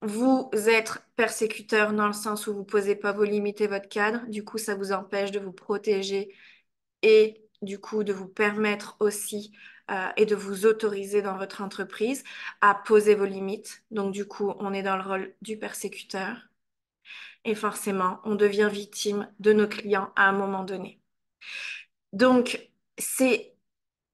Vous êtes persécuteur dans le sens où vous posez pas vos limites et votre cadre. Du coup, ça vous empêche de vous protéger et du coup de vous permettre aussi et de vous autoriser dans votre entreprise à poser vos limites. Donc du coup, on est dans le rôle du persécuteur et forcément, on devient victime de nos clients à un moment donné. Donc, c'est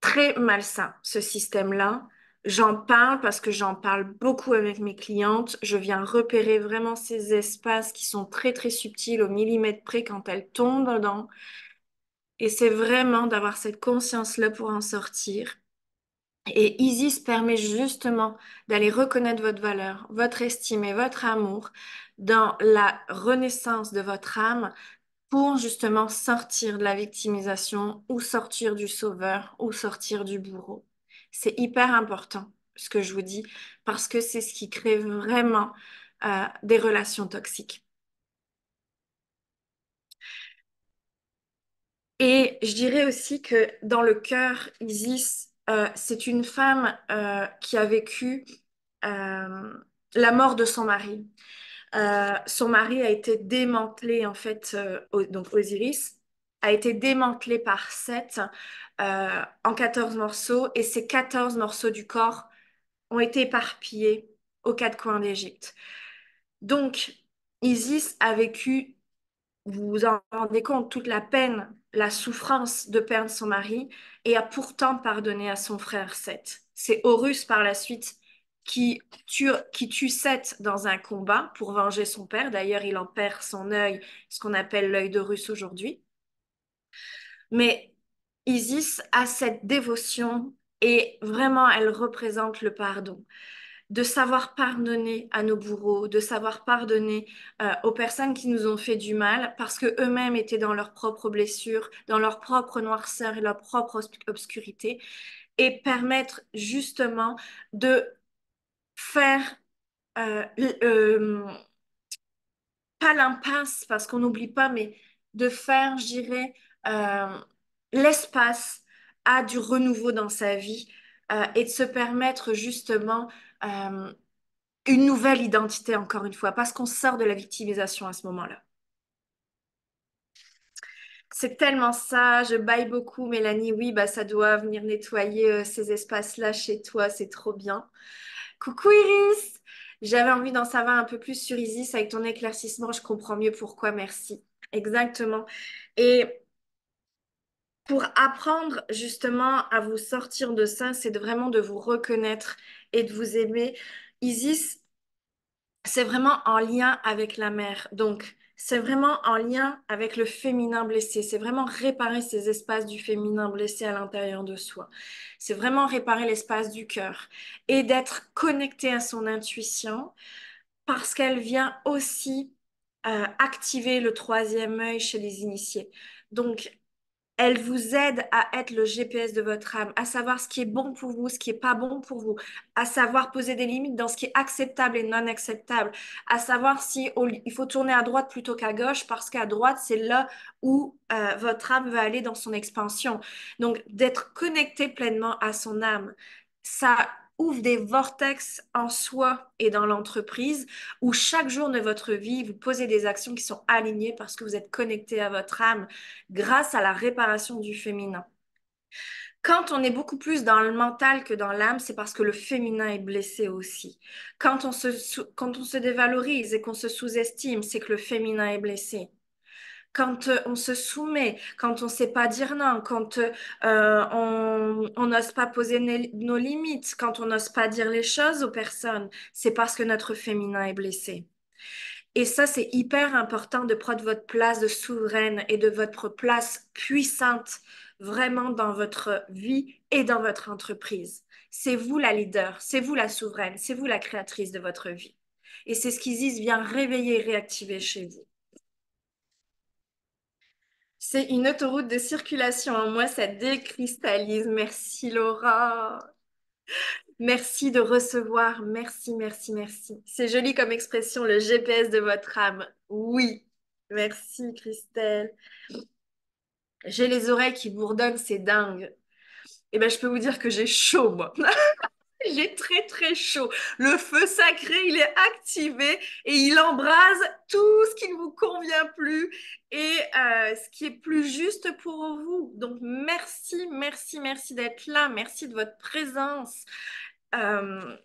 très malsain, ce système-là. J'en parle parce que j'en parle beaucoup avec mes clientes. Je viens repérer vraiment ces espaces qui sont très, très subtils au millimètre près quand elles tombent dedans. Et c'est vraiment d'avoir cette conscience-là pour en sortir. Et Isis permet justement d'aller reconnaître votre valeur, votre estime et votre amour dans la renaissance de votre âme pour justement sortir de la victimisation ou sortir du sauveur ou sortir du bourreau. C'est hyper important ce que je vous dis parce que c'est ce qui crée vraiment des relations toxiques. Et je dirais aussi que dans le cœur, Isis, c'est une femme qui a vécu euh, la mort de son mari. Son mari a été démantelé, en fait, donc Osiris, a été démantelé par Seth en 14 morceaux et ces 14 morceaux du corps ont été éparpillés aux quatre coins d'Égypte. Donc, Isis a vécu, vous vous en rendez compte, toute la peine, la souffrance de perdre son mari et a pourtant pardonné à son frère Seth. C'est Horus par la suite qui tue Seth dans un combat pour venger son père. D'ailleurs, il en perd son œil, ce qu'on appelle l'œil d'Horus aujourd'hui. Mais Isis a cette dévotion et vraiment, elle représente le pardon. De savoir pardonner à nos bourreaux, de savoir pardonner aux personnes qui nous ont fait du mal parce que eux-mêmes étaient dans leurs propres blessures, dans leur propre noirceur et leur propre obscurité, et permettre justement de faire euh, euh, pas l'impasse parce qu'on n'oublie pas, mais de faire, je dirais, euh, l'espace à du renouveau dans sa vie et de se permettre justement une nouvelle identité, encore une fois, parce qu'on sort de la victimisation à ce moment-là. C'est tellement ça, je baille beaucoup, Mélanie. Oui, bah ça doit venir nettoyer ces espaces-là chez toi, c'est trop bien. Coucou Iris! J'avais envie d'en savoir un peu plus sur Isis avec ton éclaircissement, je comprends mieux pourquoi, merci. Exactement. Et pour apprendre justement à vous sortir de ça, c'est vraiment de vous reconnaître et de vous aimer. Isis, c'est vraiment en lien avec la mère. Donc, c'est vraiment en lien avec le féminin blessé. C'est vraiment réparer ces espaces du féminin blessé à l'intérieur de soi. C'est vraiment réparer l'espace du cœur et d'être connecté à son intuition parce qu'elle vient aussi activer le troisième œil chez les initiés. Donc, elle vous aide à être le GPS de votre âme, à savoir ce qui est bon pour vous, ce qui est pas bon pour vous, à savoir poser des limites dans ce qui est acceptable et non acceptable, à savoir si il faut tourner à droite plutôt qu'à gauche parce qu'à droite, c'est là où votre âme va aller dans son expansion. Donc, d'être connecté pleinement à son âme, ça ouvre des vortex en soi et dans l'entreprise où chaque jour de votre vie, vous posez des actions qui sont alignées parce que vous êtes connecté à votre âme grâce à la réparation du féminin. Quand on est beaucoup plus dans le mental que dans l'âme, c'est parce que le féminin est blessé aussi. Quand on se dévalorise et qu'on se sous-estime, c'est que le féminin est blessé. quand on se soumet, quand on ne sait pas dire non, quand on n'ose pas poser nos limites, quand on n'ose pas dire les choses aux personnes, c'est parce que notre féminin est blessé. Et ça, c'est hyper important de prendre votre place de souveraine et de votre place puissante vraiment dans votre vie et dans votre entreprise. C'est vous la leader, c'est vous la souveraine, c'est vous la créatrice de votre vie. Et c'est ce qu'Isis vient réveiller et réactiver chez vous. C'est une autoroute de circulation en moi, ça décristallise. Merci Laura. Merci de recevoir. Merci, merci, merci. C'est joli comme expression, le GPS de votre âme. Oui. Merci Christelle. J'ai les oreilles qui bourdonnent, c'est dingue. Eh ben, je peux vous dire que j'ai chaud, moi. J'ai très, très chaud. Le feu sacré, il est activé et il embrase tout ce qui ne vous convient plus et ce qui est plus juste pour vous. Donc, merci, merci, merci d'être là. Merci de votre présence. Euh,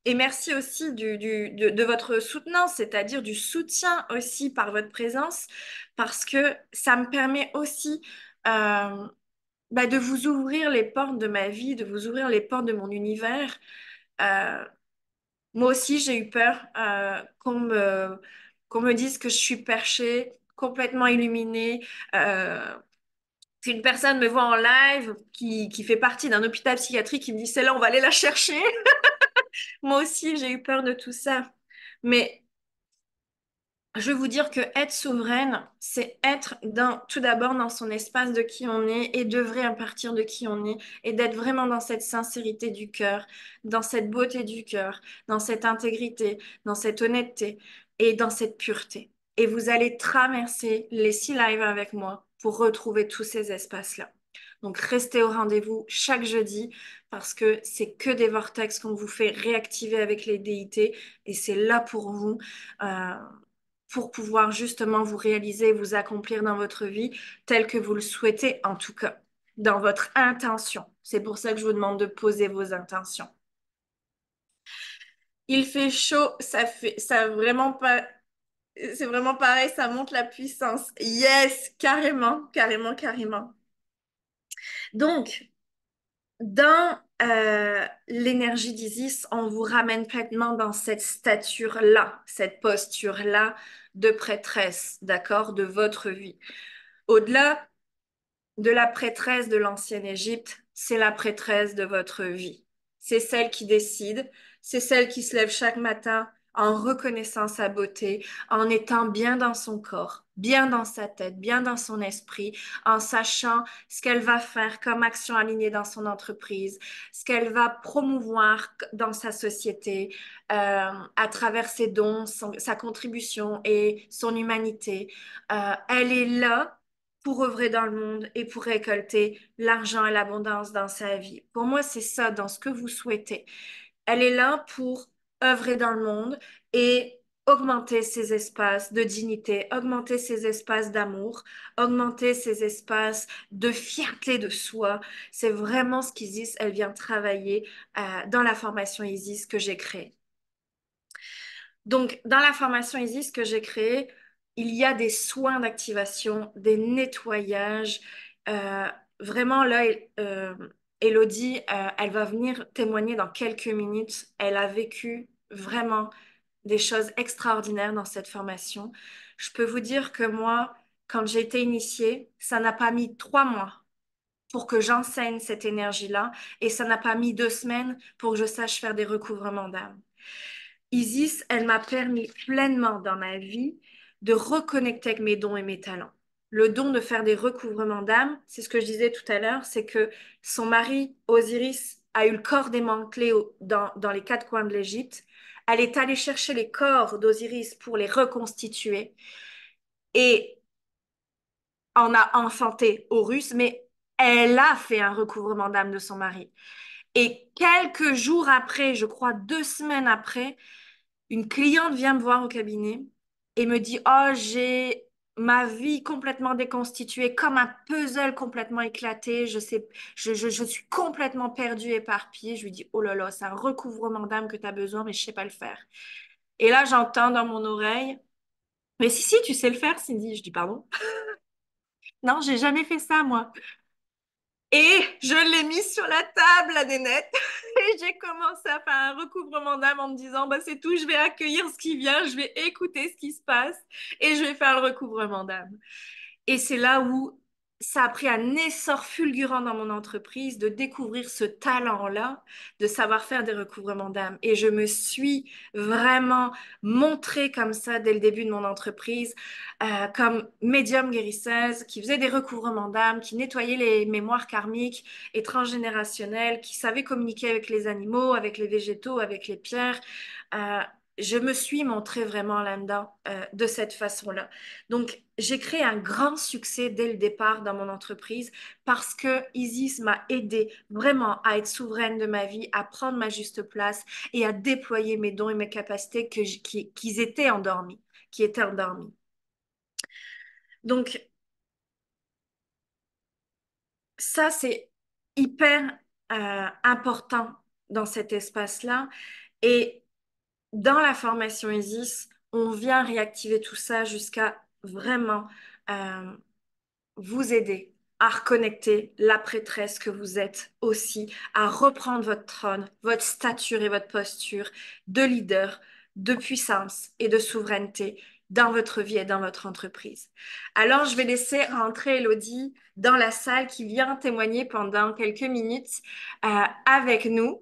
et merci aussi de votre soutenance, c'est-à-dire du soutien aussi par votre présence, parce que ça me permet aussi de vous ouvrir les portes de ma vie, de vous ouvrir les portes de mon univers. Euh, Moi aussi, j'ai eu peur qu'on me dise que je suis perchée, complètement illuminée. Si une personne me voit en live qui fait partie d'un hôpital psychiatrique qui me dit, c'est là, on va aller la chercher. Moi aussi, j'ai eu peur de tout ça. Mais je veux vous dire que être souveraine, c'est être tout d'abord dans son espace de qui on est et d'œuvrer à partir de qui on est et d'être vraiment dans cette sincérité du cœur, dans cette beauté du cœur, dans cette intégrité, dans cette honnêteté et dans cette pureté. Et vous allez traverser les 6 lives avec moi pour retrouver tous ces espaces-là. Donc, restez au rendez-vous chaque jeudi parce que c'est que des vortex qu'on vous fait réactiver avec les déités et c'est là pour vous. Euh, pour pouvoir justement vous réaliser, vous accomplir dans votre vie tel que vous le souhaitez, en tout cas, dans votre intention. C'est pour ça que je vous demande de poser vos intentions. Il fait chaud, ça vraiment pas, c'est vraiment pareil, ça monte la puissance. Yes, carrément, carrément, carrément. Donc, dans l'énergie d'Isis, on vous ramène pleinement dans cette stature-là, cette posture-là de prêtresse, d'accord, de votre vie. Au-delà de la prêtresse de l'ancienne Égypte, c'est la prêtresse de votre vie. C'est celle qui décide, c'est celle qui se lève chaque matin en reconnaissant sa beauté, en étant bien dans son corps, bien dans sa tête, bien dans son esprit, en sachant ce qu'elle va faire comme action alignée dans son entreprise, ce qu'elle va promouvoir dans sa société, à travers ses dons, sa contribution et son humanité. Elle est là pour œuvrer dans le monde et pour récolter l'argent et l'abondance dans sa vie. Pour moi, c'est ça dans ce que vous souhaitez. Elle est là pour œuvrer dans le monde et augmenter ses espaces de dignité, augmenter ses espaces d'amour, augmenter ses espaces de fierté de soi. C'est vraiment ce qu'Isis, elle vient travailler dans la formation Isis que j'ai créée. Donc, dans la formation Isis que j'ai créée, il y a des soins d'activation, des nettoyages. Euh, Vraiment, là, Elodie, elle va venir témoigner dans quelques minutes. Elle a vécu vraiment des choses extraordinaires dans cette formation. Je peux vous dire que moi, quand j'ai été initiée, ça n'a pas mis 3 mois pour que j'enseigne cette énergie-là et ça n'a pas mis 2 semaines pour que je sache faire des recouvrements d'âme. Isis, elle m'a permis pleinement dans ma vie de reconnecter avec mes dons et mes talents. Le don de faire des recouvrements d'âme, c'est ce que je disais tout à l'heure, c'est que son mari, Osiris, a eu le corps démantelé dans les 4 coins de l'Égypte. Elle est allée chercher les corps d'Osiris pour les reconstituer et en a enfanté Horus, mais elle a fait un recouvrement d'âme de son mari. Et quelques jours après, je crois 2 semaines après, une cliente vient me voir au cabinet et me dit, oh, j'ai ma vie complètement déconstituée, comme un puzzle complètement éclaté. Je sais, je suis complètement perdue, éparpillée. Je lui dis, oh là là, c'est un recouvrement d'âme que tu as besoin, mais je sais pas le faire. Et là, j'entends dans mon oreille, mais si, tu sais le faire, Cindy. Je dis, pardon. Non, j'ai jamais fait ça, moi. Et je l'ai mis sur la table, la nénette. Et j'ai commencé à faire un recouvrement d'âme en me disant, bah, c'est tout, je vais accueillir ce qui vient, je vais écouter ce qui se passe et je vais faire le recouvrement d'âme. Et c'est là où ça a pris un essor fulgurant dans mon entreprise de découvrir ce talent-là, de savoir faire des recouvrements d'âme. Et je me suis vraiment montrée comme ça dès le début de mon entreprise, comme médium guérisseuse, qui faisait des recouvrements d'âme, qui nettoyait les mémoires karmiques et transgénérationnelles, qui savait communiquer avec les animaux, avec les végétaux, avec les pierres. Euh, je me suis montrée vraiment là-dedans, de cette façon-là. Donc, j'ai créé un grand succès dès le départ dans mon entreprise parce que Isis m'a aidé vraiment à être souveraine de ma vie, à prendre ma juste place et à déployer mes dons et mes capacités qu'ils étaient endormis, qui étaient endormis. Donc, ça, c'est hyper important dans cet espace-là. Et dans la formation Isis, on vient réactiver tout ça jusqu'à vraiment euh, vous aider à reconnecter la prêtresse que vous êtes aussi, à reprendre votre trône, votre stature et votre posture de leader, de puissance et de souveraineté dans votre vie et dans votre entreprise. Alors, je vais laisser rentrer Elodie dans la salle qui vient témoigner pendant quelques minutes avec nous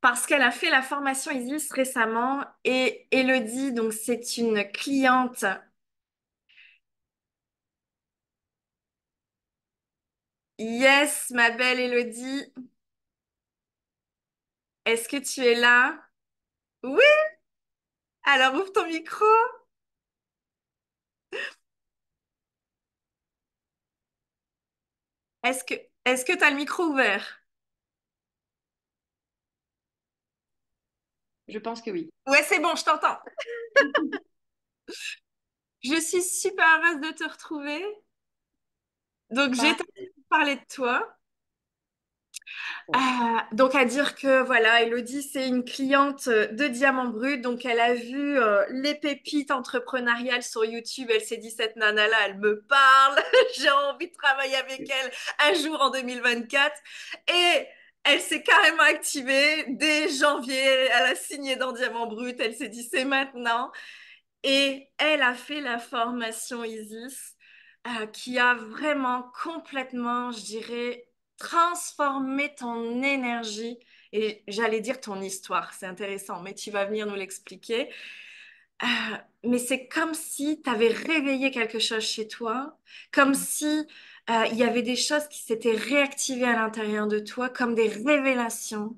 parce qu'elle a fait la formation Isis récemment et Elodie, donc c'est une cliente. Yes, ma belle Elodie. Est-ce que tu es là? Oui, alors ouvre ton micro. Est-ce que est-ce que tu as le micro ouvert? Je pense que oui. Ouais, c'est bon, je t'entends. Je suis super heureuse de te retrouver. Donc, j'ai Pas. envie de parler de toi. Donc, à dire que voilà, Elodie, c'est une cliente de Diamant Brut. Donc, elle a vu les pépites entrepreneuriales sur YouTube. Elle s'est dit, cette nana-là, elle me parle. J'ai envie de travailler avec elle un jour en 2024. Et elle s'est carrément activée. Dès janvier, elle a signé dans Diamant Brut. Elle s'est dit, c'est maintenant. Et elle a fait la formation Isis, qui a vraiment complètement, je dirais, transformé ton énergie et j'allais dire ton histoire. C'est intéressant, mais tu vas venir nous l'expliquer. Euh, mais c'est comme si tu avais réveillé quelque chose chez toi, comme si il y avait des choses qui s'étaient réactivées à l'intérieur de toi, comme des révélations.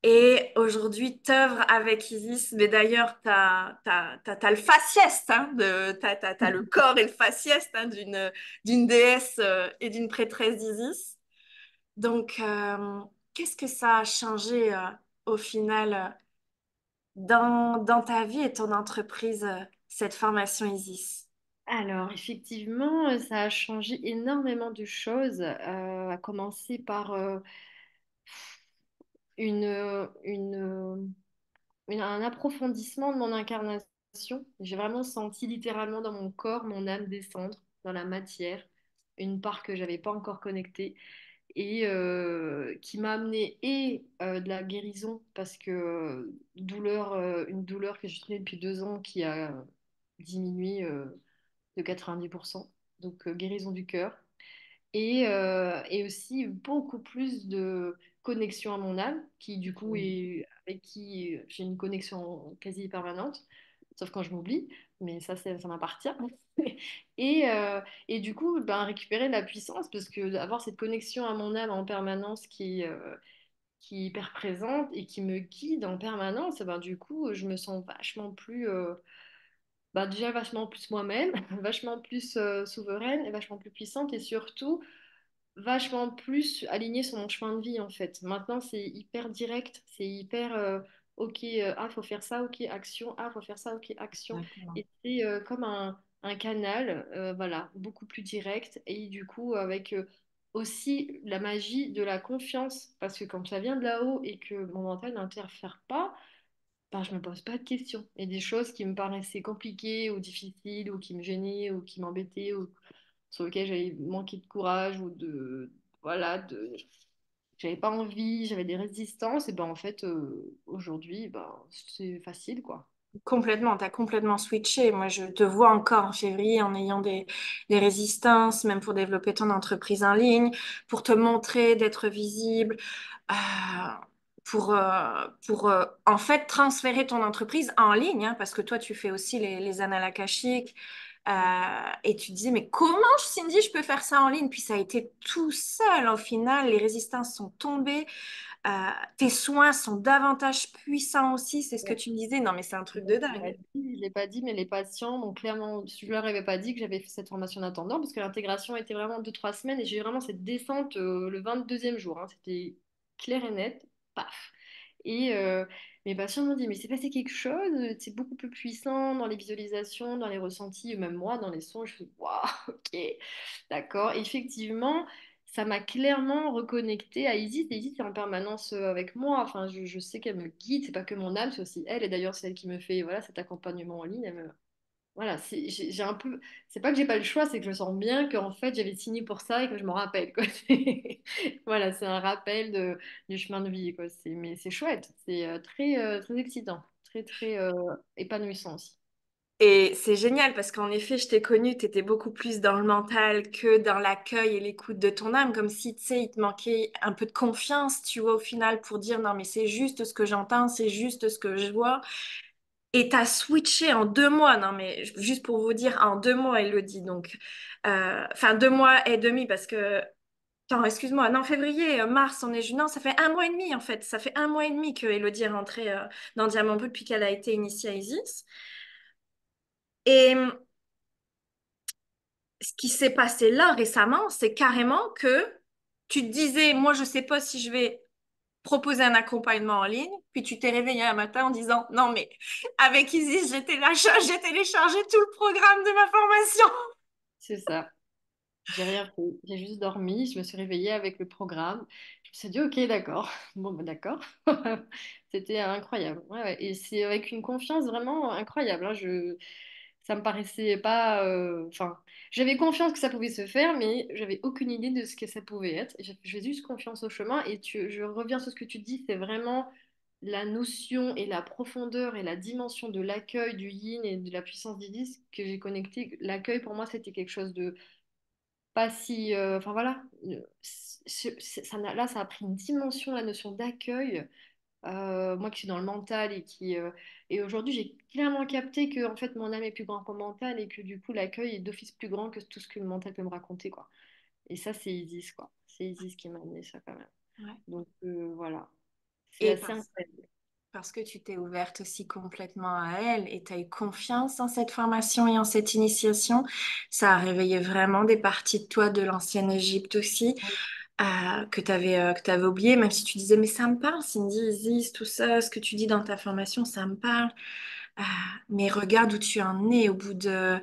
Et aujourd'hui, t'œuvres avec Isis, mais d'ailleurs, t'as le faciès, hein, t'as le corps et le faciès hein, d'une déesse et d'une prêtresse d'Isis. Donc, qu'est-ce que ça a changé au final dans ta vie et ton entreprise, cette formation Isis? Alors, effectivement, ça a changé énormément de choses, à commencer par un approfondissement de mon incarnation. J'ai vraiment senti littéralement dans mon corps mon âme descendre dans la matière, une part que j'avais pas encore connectée et qui m'a amené et de la guérison parce que une douleur que je tenais depuis 2 ans qui a diminué de 90%, donc guérison du cœur et aussi beaucoup plus de connexion à mon âme, qui du coup est avec qui j'ai une connexion quasi permanente, sauf quand je m'oublie, mais ça m'appartient. Et du coup, ben, récupérer de la puissance, parce que avoir cette connexion à mon âme en permanence qui est hyper présente et qui me guide en permanence, ben, du coup, je me sens vachement plus, bah, déjà vachement plus moi-même, vachement plus souveraine et vachement plus puissante, et surtout vachement plus aligné sur mon chemin de vie en fait. Maintenant, c'est hyper direct, c'est hyper ok, faut faire ça, ok, action, faut faire ça, ok, action. Exactement. Et c'est comme un canal, voilà, beaucoup plus direct et du coup avec aussi la magie de la confiance parce que quand ça vient de là-haut et que mon mental n'interfère pas, ben, je me pose pas de questions. Et des choses qui me paraissaient compliquées ou difficiles ou qui me gênaient ou qui m'embêtaient ou sur lesquelles j'avais manqué de courage ou voilà, j'avais pas envie, j'avais des résistances, et ben en fait, aujourd'hui, ben, c'est facile, quoi. Complètement, tu as complètement switché. Moi, je te vois encore en février en ayant des résistances, même pour développer ton entreprise en ligne, pour te montrer, d'être visible, euh, pour en fait transférer ton entreprise en ligne, hein, parce que toi, tu fais aussi les annales akashiques. Et tu te disais, mais comment, Cindy, je peux faire ça en ligne? Puis ça a été tout seul. Au final, les résistances sont tombées. Euh, tes soins sont davantage puissants aussi, c'est ce que Ouais. tu me disais. Non, mais c'est un truc de dingue. Je l'ai pas dit, mais les patients m'ont clairement, je leur avais pas dit que j'avais fait cette formation en attendant, parce que l'intégration était vraiment 2, 3 semaines, et j'ai eu vraiment cette descente le 22e jour, hein. C'était clair et net, paf. Et mes patients m'ont dit, mais c'est passé quelque chose, c'est beaucoup plus puissant dans les visualisations, dans les ressentis, même moi, dans les sons, je fais, waouh, ok, d'accord. Effectivement, ça m'a clairement reconnecté à Isis. Et Isis est en permanence avec moi. Enfin, je sais qu'elle me guide. C'est pas que mon âme, c'est aussi elle. Et d'ailleurs, c'est elle qui me fait voilà, cet accompagnement en ligne. Voilà, j'ai un peu. C'est pas que j'ai pas le choix, c'est que je sens bien qu'en fait, j'avais signé pour ça et que je m'en rappelle, quoi. Voilà, c'est un rappel du chemin de vie, quoi. Mais c'est chouette. C'est très excitant. Très épanouissant aussi. Et c'est génial parce qu'en effet, je t'ai connue, tu étais beaucoup plus dans le mental que dans l'accueil et l'écoute de ton âme, comme si, tu sais, il te manquait un peu de confiance, tu vois, au final, pour dire non, mais c'est juste ce que j'entends, c'est juste ce que je vois. Et t'as switché en 2 mois, non, mais juste pour vous dire, en 2 mois, Elodie, donc, enfin, 2 mois et demi, parce que, attends, excuse-moi, non, février, mars, on est juin, non, ça fait 1 mois et demi, en fait, ça fait 1 mois et demi que Elodie est rentrée dans Diamant Brut depuis qu'elle a été initiée à Isis. Et ce qui s'est passé là récemment, c'est carrément que tu te disais, moi, je sais pas si je vais proposer un accompagnement en ligne, puis tu t'es réveillé un matin en disant, non, mais avec Isis, j'ai téléchargé tout le programme de ma formation. C'est ça. J'ai rien fait, j'ai juste dormi, je me suis réveillée avec le programme. Je me suis dit, ok, d'accord, bon, bah, d'accord. C'était incroyable. Ouais, ouais. Et c'est avec une confiance vraiment incroyable, hein. Ça me paraissait pas. Enfin, j'avais confiance que ça pouvait se faire, mais j'avais aucune idée de ce que ça pouvait être. J'ai juste confiance au chemin. Et je reviens sur ce que tu dis, c'est vraiment la notion et la profondeur et la dimension de l'accueil du yin et de la puissance d'Isis que j'ai connecté. L'accueil, pour moi, c'était quelque chose de pas si. Enfin voilà, là, ça a pris une dimension, la notion d'accueil. Moi qui suis dans le mental et aujourd'hui, j'ai clairement capté que en fait, mon âme est plus grande que mon mental et que du coup, l'accueil est d'office plus grand que tout ce que le mental peut me raconter, quoi. Et ça, c'est Isis, quoi. C'est Isis qui m'a amené ça, quand même. Ouais. Donc, voilà. C'est Et assez incroyable. parce que tu t'es ouverte aussi complètement à elle et tu as eu confiance en cette formation et en cette initiation, ça a réveillé vraiment des parties de toi de l'ancienne Égypte aussi, que tu avais oublié, même si tu disais, mais ça me parle, Cindy, Isis, tout ça, ce que tu dis dans ta formation, ça me parle. Ah, mais regarde où tu en es au bout de,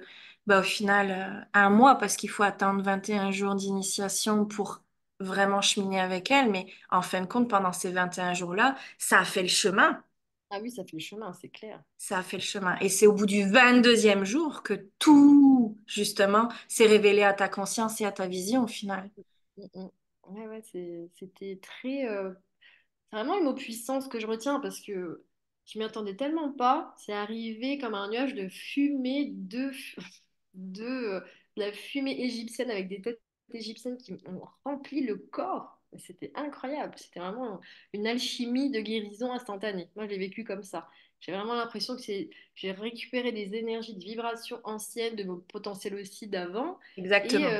bah, au final, 1 mois, parce qu'il faut attendre 21 jours d'initiation pour vraiment cheminer avec elle. Mais en fin de compte, pendant ces 21 jours-là, ça a fait le chemin. Ah oui, ça fait le chemin, c'est clair. Ça a fait le chemin. Et c'est au bout du 22e jour que tout, justement, s'est révélé à ta conscience et à ta vision au final. Mm, mm. Ouais, ouais, c'était très. C'est vraiment une mot puissance que je retiens parce que je m'y attendais tellement pas. C'est arrivé comme un nuage de fumée, de la fumée égyptienne avec des têtes égyptiennes qui ont rempli le corps. Et c'était incroyable. C'était vraiment une alchimie de guérison instantanée. Moi, je l'ai vécu comme ça. J'ai vraiment l'impression que j'ai récupéré des énergies de vibrations anciennes de mon potentiel aussi d'avant. Et, Exactement. euh,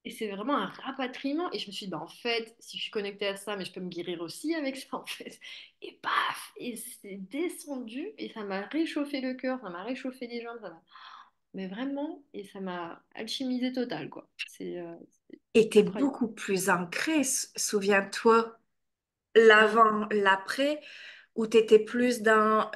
et c'est vraiment un rapatriement. Et je me suis dit, bah, en fait, si je suis connectée à ça, mais je peux me guérir aussi avec ça, en fait. Et paf! Et c'est descendu et ça m'a réchauffé le cœur, ça m'a réchauffé les jambes, mais vraiment, et ça m'a alchimisé total, quoi. C'est Et t'es incroyable. beaucoup plus ancré, souviens-toi, Mm. l'avant, l'après, où tu étais plus dans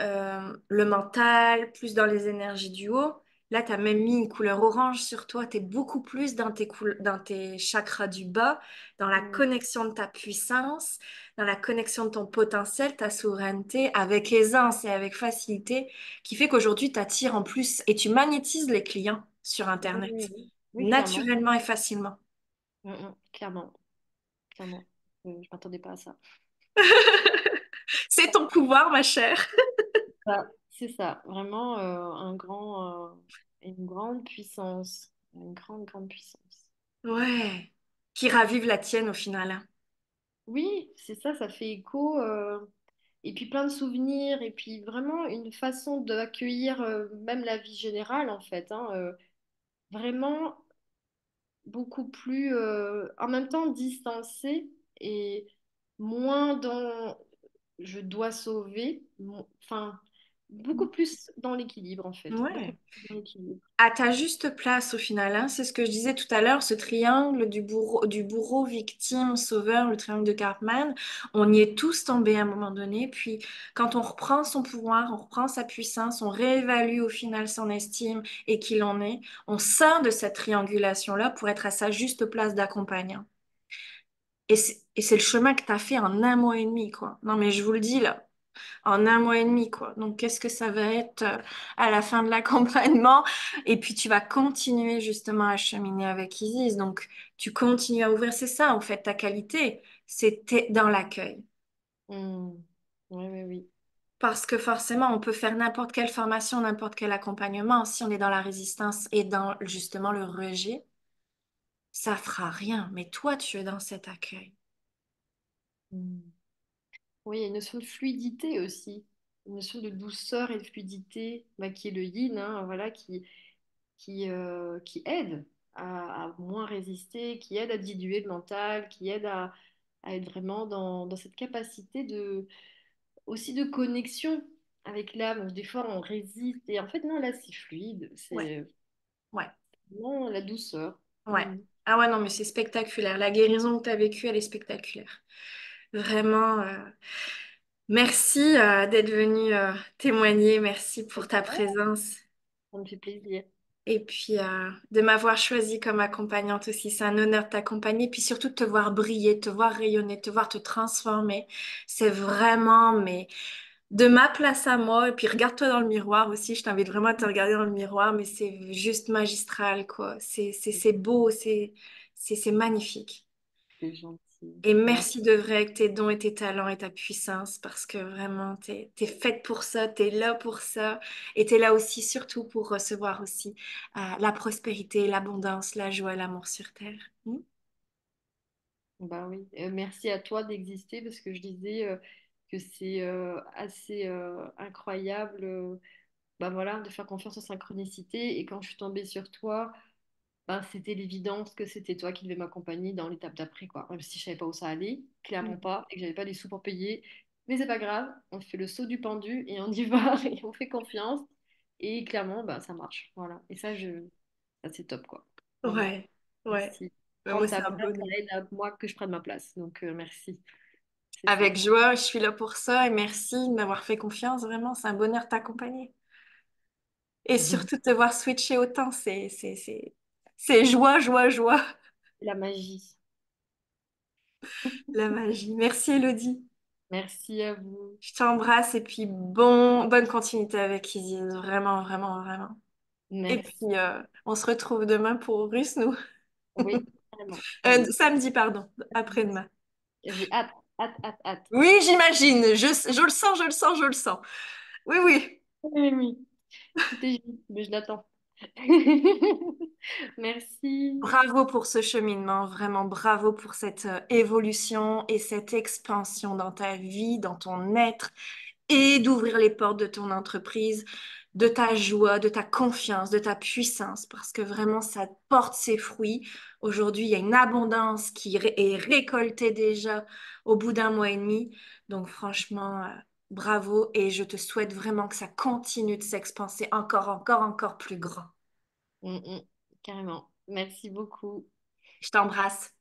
le mental, plus dans les énergies du haut. Là, tu as même mis une couleur orange sur toi. Tu es beaucoup plus dans dans tes chakras du bas, dans la Mm. connexion de ta puissance, dans la connexion de ton potentiel, ta souveraineté, avec aisance et avec facilité, qui fait qu'aujourd'hui, tu attires en plus et tu magnétises les clients sur Oui, Internet, oui, oui. Oui, clairement. naturellement et facilement. Clairement, clairement. Je m'attendais pas à ça. C'est ton pouvoir, ma chère. C'est ça, vraiment une grande puissance, une grande, grande puissance. Ouais. Qui ravive la tienne au final, hein. Oui, c'est ça, ça fait écho, et puis plein de souvenirs, et puis vraiment une façon d'accueillir même la vie générale, en fait, hein, vraiment beaucoup plus, en même temps distancée et moins dans je dois sauver, enfin, beaucoup plus dans l'équilibre, en fait, beaucoup Ouais. plus dans l'équilibre. À ta juste place au final, hein. C'est ce que je disais tout à l'heure, ce triangle du bourreau, victime, sauveur, le triangle de Cartman, on y est tous tombés à un moment donné. Puis quand on reprend son pouvoir, on reprend sa puissance, on réévalue au final son estime et qui l'on est, on sort de cette triangulation-là pour être à sa juste place d'accompagnant. Et c'est le chemin que tu as fait en 1 mois et demi, quoi. Non, mais je vous le dis là, en 1 mois et demi, quoi. Donc, qu'est-ce que ça va être à la fin de l'accompagnement? Et puis, tu vas continuer justement à cheminer avec Isis. Donc, tu continues à ouvrir. C'est ça, en fait, ta qualité. C'était dans l'accueil. Hmm. Oui, oui, oui. Parce que forcément, on peut faire n'importe quelle formation, n'importe quel accompagnement. Si on est dans la résistance et dans justement le rejet, ça fera rien. Mais toi, tu es dans cet accueil. Hmm. Oui, il y a une notion de fluidité aussi, une notion de douceur et de fluidité, bah, qui est le yin, hein, voilà, qui aide à moins résister, qui aide à diluer le mental, qui aide à être vraiment dans cette capacité aussi de connexion avec l'âme. Des fois, on résiste et en fait, non, là, c'est fluide, Ouais, c'est ouais. vraiment la douceur. Ouais. Hmm. Ah ouais, non, mais c'est spectaculaire. La guérison que tu as vécue, elle est spectaculaire. Vraiment, merci d'être venu témoigner. Merci pour C'est ta ça, présence. ça me fait plaisir. Et puis de m'avoir choisi comme accompagnante aussi. C'est un honneur de t'accompagner. Puis surtout de te voir briller, de te voir rayonner, de te voir te transformer. C'est vraiment, mais de ma place à moi. Et puis regarde-toi dans le miroir aussi. Je t'invite vraiment à te regarder dans le miroir. Mais c'est juste magistral, quoi. C'est beau, c'est magnifique. C'est gentil. Et Merci. merci de vrai avec tes dons et tes talents et ta puissance parce que vraiment, t'es faite pour ça, t'es là pour ça et t'es là aussi surtout pour recevoir aussi la prospérité, l'abondance, la joie, l'amour sur terre. Hmm. Bah oui, merci à toi d'exister parce que je disais que c'est assez incroyable bah voilà, de faire confiance aux synchronicités et quand je suis tombée sur toi, bah, c'était l'évidence que c'était toi qui devais m'accompagner dans l'étape d'après quoi. Même si je savais pas où ça allait, clairement pas, et que j'avais pas les sous pour payer, mais c'est pas grave, on fait le saut du pendu et on y va et on fait confiance et clairement bah ça marche, voilà. Et ça c'est top quoi, vraiment. Ouais, ouais. Merci. Mais moi, Prendre c'est ta un place, ça bonheur. aide à moi que je prenne ma place. Donc, merci. C'est ça. Avec joie, je suis là pour ça et merci de m'avoir fait confiance. Vraiment, c'est un bonheur de t'accompagner. Et surtout de te voir switcher autant, c'est joie, joie, joie. La magie. La magie. Merci, Elodie. Merci à vous. Je t'embrasse et puis bonne continuité avec Isis, vraiment, vraiment, vraiment. Et puis, Merci. on se retrouve demain pour Russe, nous. Oui, carrément. Oui. Samedi, pardon, après-demain. J'ai hâte, hâte, hâte, hâte. Oui, j'imagine, je le sens, je le sens, je le sens. Oui, oui. Oui, oui, oui. Tout est juste, mais je l'attends. Merci. Bravo pour ce cheminement, vraiment bravo pour cette évolution et cette expansion dans ta vie, dans ton être. Et d'ouvrir les portes de ton entreprise, de ta joie, de ta confiance, de ta puissance, parce que vraiment, ça porte ses fruits. Aujourd'hui, il y a une abondance qui est récoltée déjà au bout d'1 mois et demi. Donc, franchement, bravo et je te souhaite vraiment que ça continue de s'expanser encore, encore, encore plus grand. Mm, mm. Carrément. Merci beaucoup. Je t'embrasse.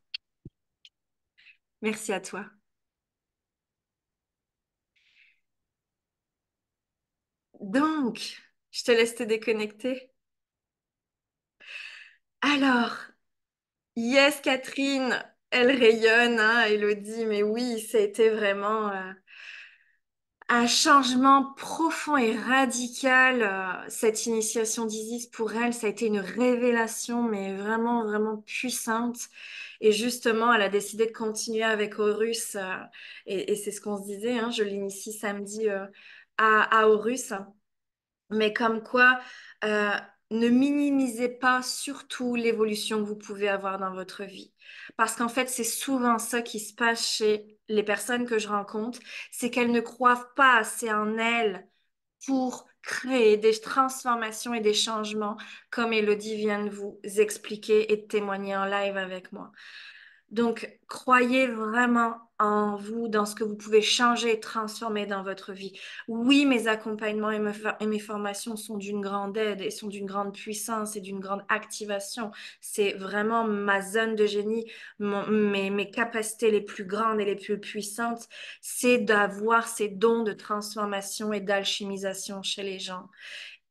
Merci à toi. Donc, je te laisse te déconnecter. Alors, yes, Catherine, elle rayonne, hein, Elodie, mais oui, ça a été vraiment un changement profond et radical. Cette initiation d'Isis, pour elle, ça a été une révélation, mais vraiment, vraiment puissante. Et justement, elle a décidé de continuer avec Horus, et c'est ce qu'on se disait, hein, je l'initie samedi à Horus. Mais comme quoi, euh, ne minimisez pas surtout l'évolution que vous pouvez avoir dans votre vie. Parce qu'en fait, c'est souvent ça qui se passe chez les personnes que je rencontre, c'est qu'elles ne croient pas assez en elles pour créer des transformations et des changements, comme Elodie vient de vous expliquer et de témoigner en live avec moi. Donc, croyez vraiment en vous, dans ce que vous pouvez changer et transformer dans votre vie. Oui, mes accompagnements et mes formations sont d'une grande aide et sont d'une grande puissance et d'une grande activation. C'est vraiment ma zone de génie, mes capacités les plus grandes et les plus puissantes, c'est d'avoir ces dons de transformation et d'alchimisation chez les gens.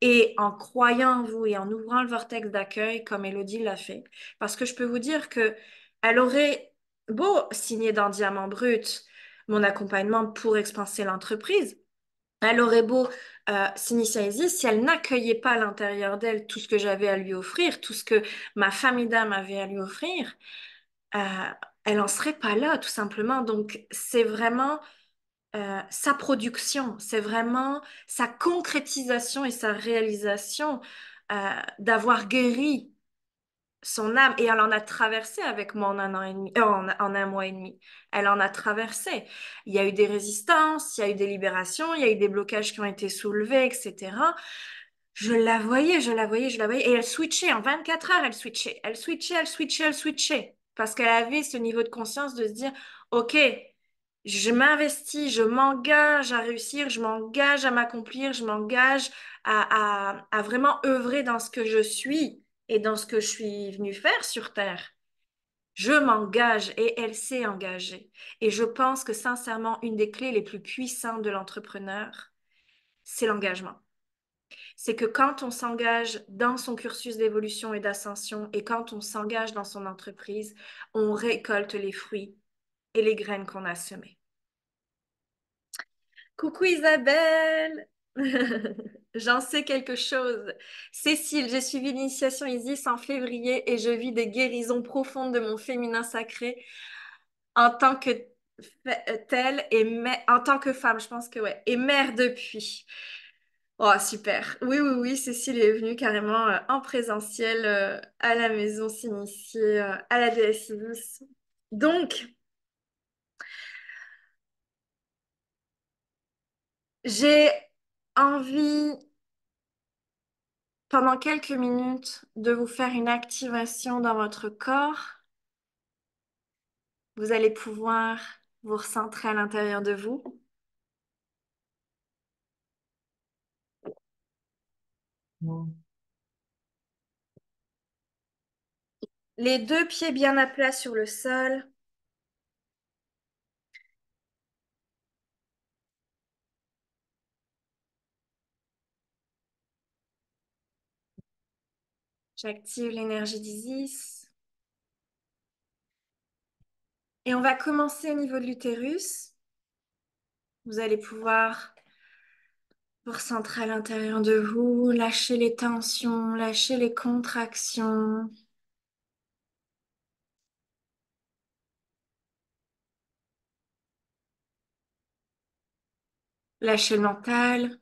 Et en croyant en vous et en ouvrant le vortex d'accueil, comme Elodie l'a fait, parce que je peux vous dire que elle aurait beau signer dans Diamant Brut mon accompagnement pour expanser l'entreprise, elle aurait beau s'initialiser si elle n'accueillait pas à l'intérieur d'elle tout ce que j'avais à lui offrir, tout ce que ma famille d'âme avait à lui offrir, euh, elle n'en serait pas là, tout simplement. Donc, c'est vraiment sa production, c'est vraiment sa concrétisation et sa réalisation d'avoir guéri son âme. Et elle en a traversé avec moi en un an et demi, en un mois et demi. Elle en a traversé. Il y a eu des résistances, il y a eu des libérations, il y a eu des blocages qui ont été soulevés, etc. Je la voyais, je la voyais, je la voyais. Et elle switchait en 24 heures, elle switchait. Elle switchait, elle switchait, elle switchait. Parce qu'elle avait ce niveau de conscience de se dire, OK, je m'investis, je m'engage à réussir, je m'engage à m'accomplir, je m'engage à vraiment œuvrer dans ce que je suis et dans ce que je suis venue faire sur Terre. Je m'engage et elle s'est engagée. Et je pense que sincèrement, une des clés les plus puissantes de l'entrepreneur, c'est l'engagement. C'est que quand on s'engage dans son cursus d'évolution et d'ascension et quand on s'engage dans son entreprise, on récolte les fruits et les graines qu'on a semées. Coucou Isabelle! J'en sais quelque chose. Cécile, j'ai suivi l'initiation Isis en février et je vis des guérisons profondes de mon féminin sacré en tant que telle et en tant que femme, je pense que ouais, et mère depuis. Oh, super. Oui, oui, oui, Cécile est venue carrément en présentiel à la maison s'initier à la déesse Isis. Donc, j'ai envie, pendant quelques minutes, de vous faire une activation dans votre corps. Vous allez pouvoir vous recentrer à l'intérieur de vous. Les deux pieds bien à plat sur le sol. J'active l'énergie d'Isis. Et on va commencer au niveau de l'utérus. Vous allez pouvoir vous recentrer à l'intérieur de vous, lâchez les tensions, lâchez les contractions, lâchez le mental.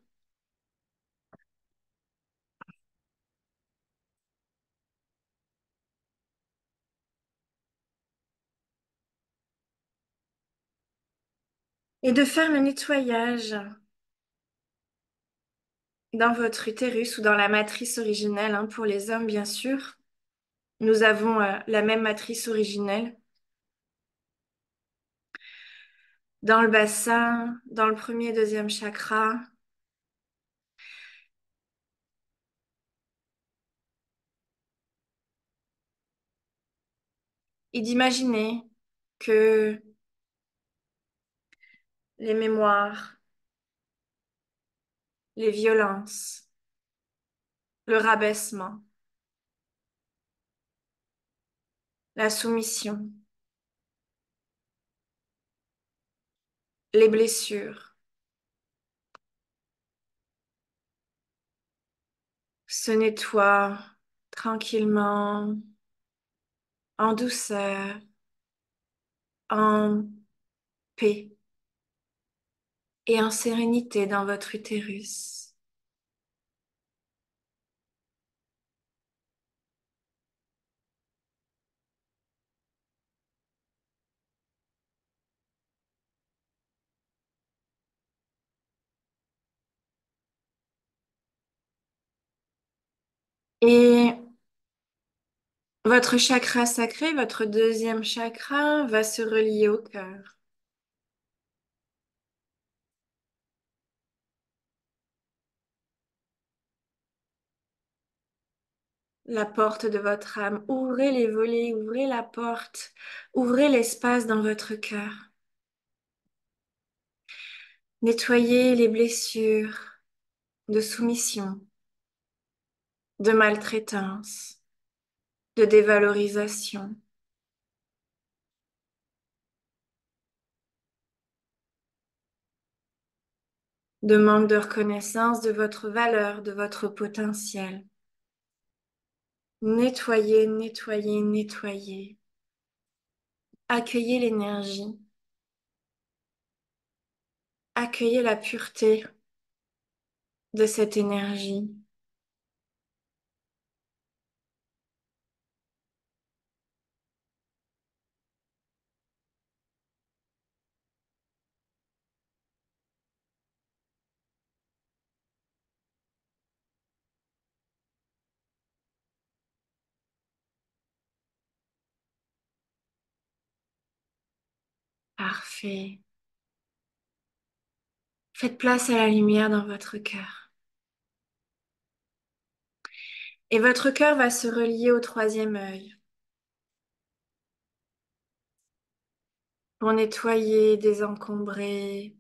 Et de faire le nettoyage dans votre utérus ou dans la matrice originelle, hein, pour les hommes, bien sûr. Nous avons la même matrice originelle. Dans le bassin, dans le premier et deuxième chakra. Et d'imaginer que les mémoires, les violences, le rabaissement, la soumission, les blessures se nettoient tranquillement, en douceur, en paix et en sérénité dans votre utérus. Et votre chakra sacré, votre deuxième chakra, va se relier au cœur. La porte de votre âme. Ouvrez les volets, ouvrez la porte, ouvrez l'espace dans votre cœur. Nettoyez les blessures de soumission, de maltraitance, de dévalorisation, de manque de reconnaissance de votre valeur, de votre potentiel. Nettoyez, nettoyez, nettoyez. Accueillez l'énergie, accueillez la pureté de cette énergie. Parfait. Faites place à la lumière dans votre cœur. Et votre cœur va se relier au troisième œil pour nettoyer, désencombrer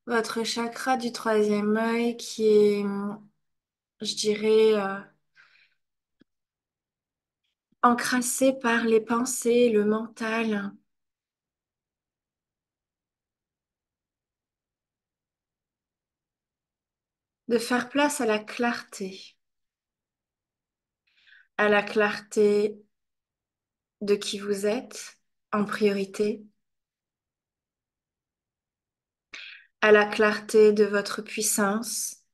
votre chakra du troisième œil qui est, je dirais, encrassé par les pensées, le mental, de faire place à la clarté de qui vous êtes en priorité, à la clarté de votre puissance,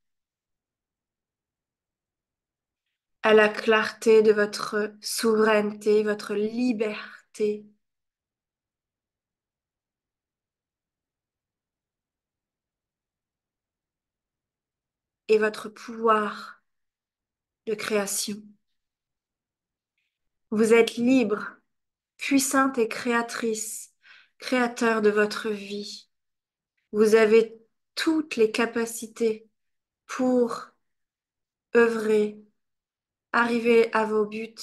à la clarté de votre souveraineté, votre liberté et votre pouvoir de création. Vous êtes libre, puissante et créatrice, créateur de votre vie. Vous avez toutes les capacités pour œuvrer, arriver à vos buts,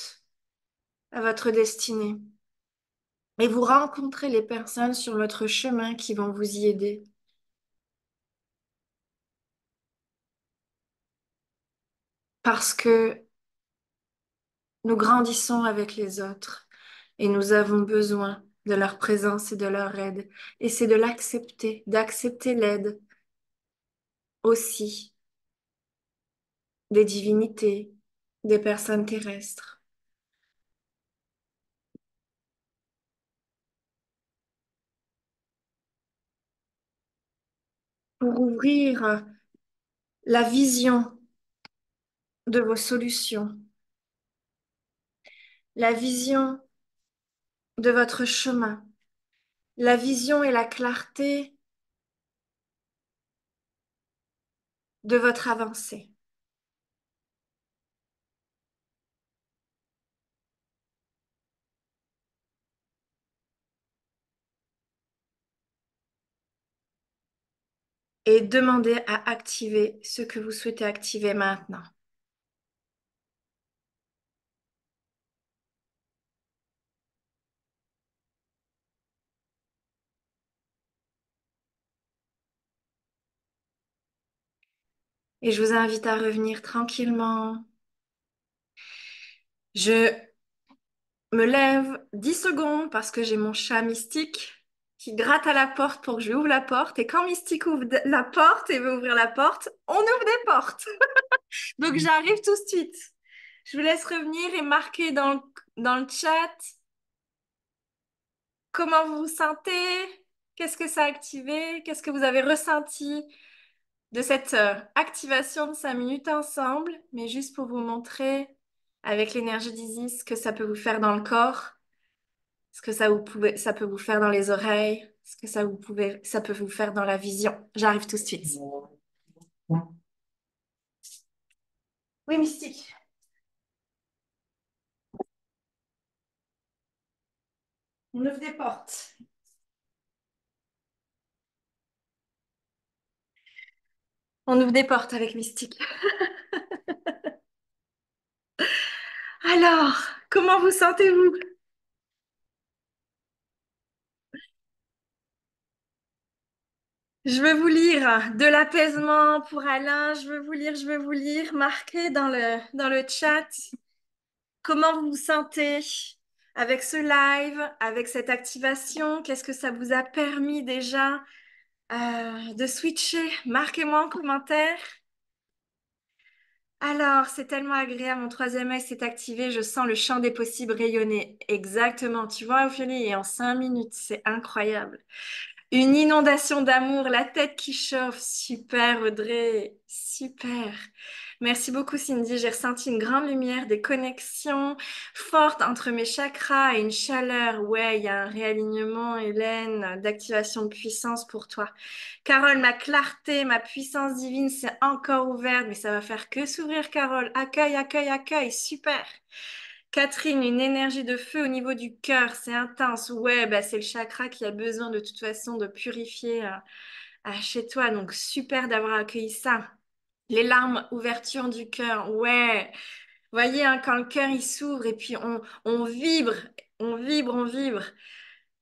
à votre destinée. Et vous rencontrez les personnes sur votre chemin qui vont vous y aider. Parce que nous grandissons avec les autres et nous avons besoin de leur présence et de leur aide. Et c'est de l'accepter, d'accepter l'aide aussi des divinités, des personnes terrestres, pour ouvrir la vision de vos solutions, la vision de votre chemin, la vision et la clarté de votre avancée. Et demandez à activer ce que vous souhaitez activer maintenant. Et je vous invite à revenir tranquillement. Je me lève 10 secondes parce que j'ai mon chat Mystique qui gratte à la porte pour que je lui ouvre la porte. Et quand Mystique ouvre la porte et veut ouvrir la porte, on ouvre des portes. Donc j'arrive tout de suite. Je vous laisse revenir et marquer dans le chat comment vous vous sentez, qu'est-ce que ça a activé, qu'est-ce que vous avez ressenti de cette activation de 5 minutes ensemble, mais juste pour vous montrer avec l'énergie d'Isis ce que ça peut vous faire dans le corps, ce que ça peut vous faire dans les oreilles, ce que ça peut vous faire dans la vision. J'arrive tout de suite. Oui, Mystique. On ouvre des portes. On ouvre des portes avec Mystique. Alors, comment vous sentez-vous? Je veux vous lire de l'apaisement pour Alain. Je veux vous lire. Marquez dans le chat comment vous vous sentez avec ce live, avec cette activation. Qu'est-ce que ça vous a permis déjà de switcher? Marquez-moi en commentaire. Alors, c'est tellement agréable. Mon troisième œil s'est activé. Je sens le champ des possibles rayonner. Exactement. Tu vois, Ophélie, et en 5 minutes, c'est incroyable. Une inondation d'amour, la tête qui chauffe. Super, Audrey. Super. Merci beaucoup, Cindy. J'ai ressenti une grande lumière, des connexions fortes entre mes chakras et une chaleur. Ouais, il y a un réalignement, Hélène, d'activation de puissance pour toi. Carole, ma clarté, ma puissance divine, c'est encore ouverte, mais ça va faire que s'ouvrir, Carole. Accueil, accueil, accueil. Super. Catherine, une énergie de feu au niveau du cœur, c'est intense. Ouais, bah c'est le chakra qui a besoin de toute façon de purifier chez toi. Donc super d'avoir accueilli ça. Les larmes, ouverture du cœur. Ouais, voyez, hein, quand le cœur il s'ouvre et puis on vibre, on vibre, on vibre.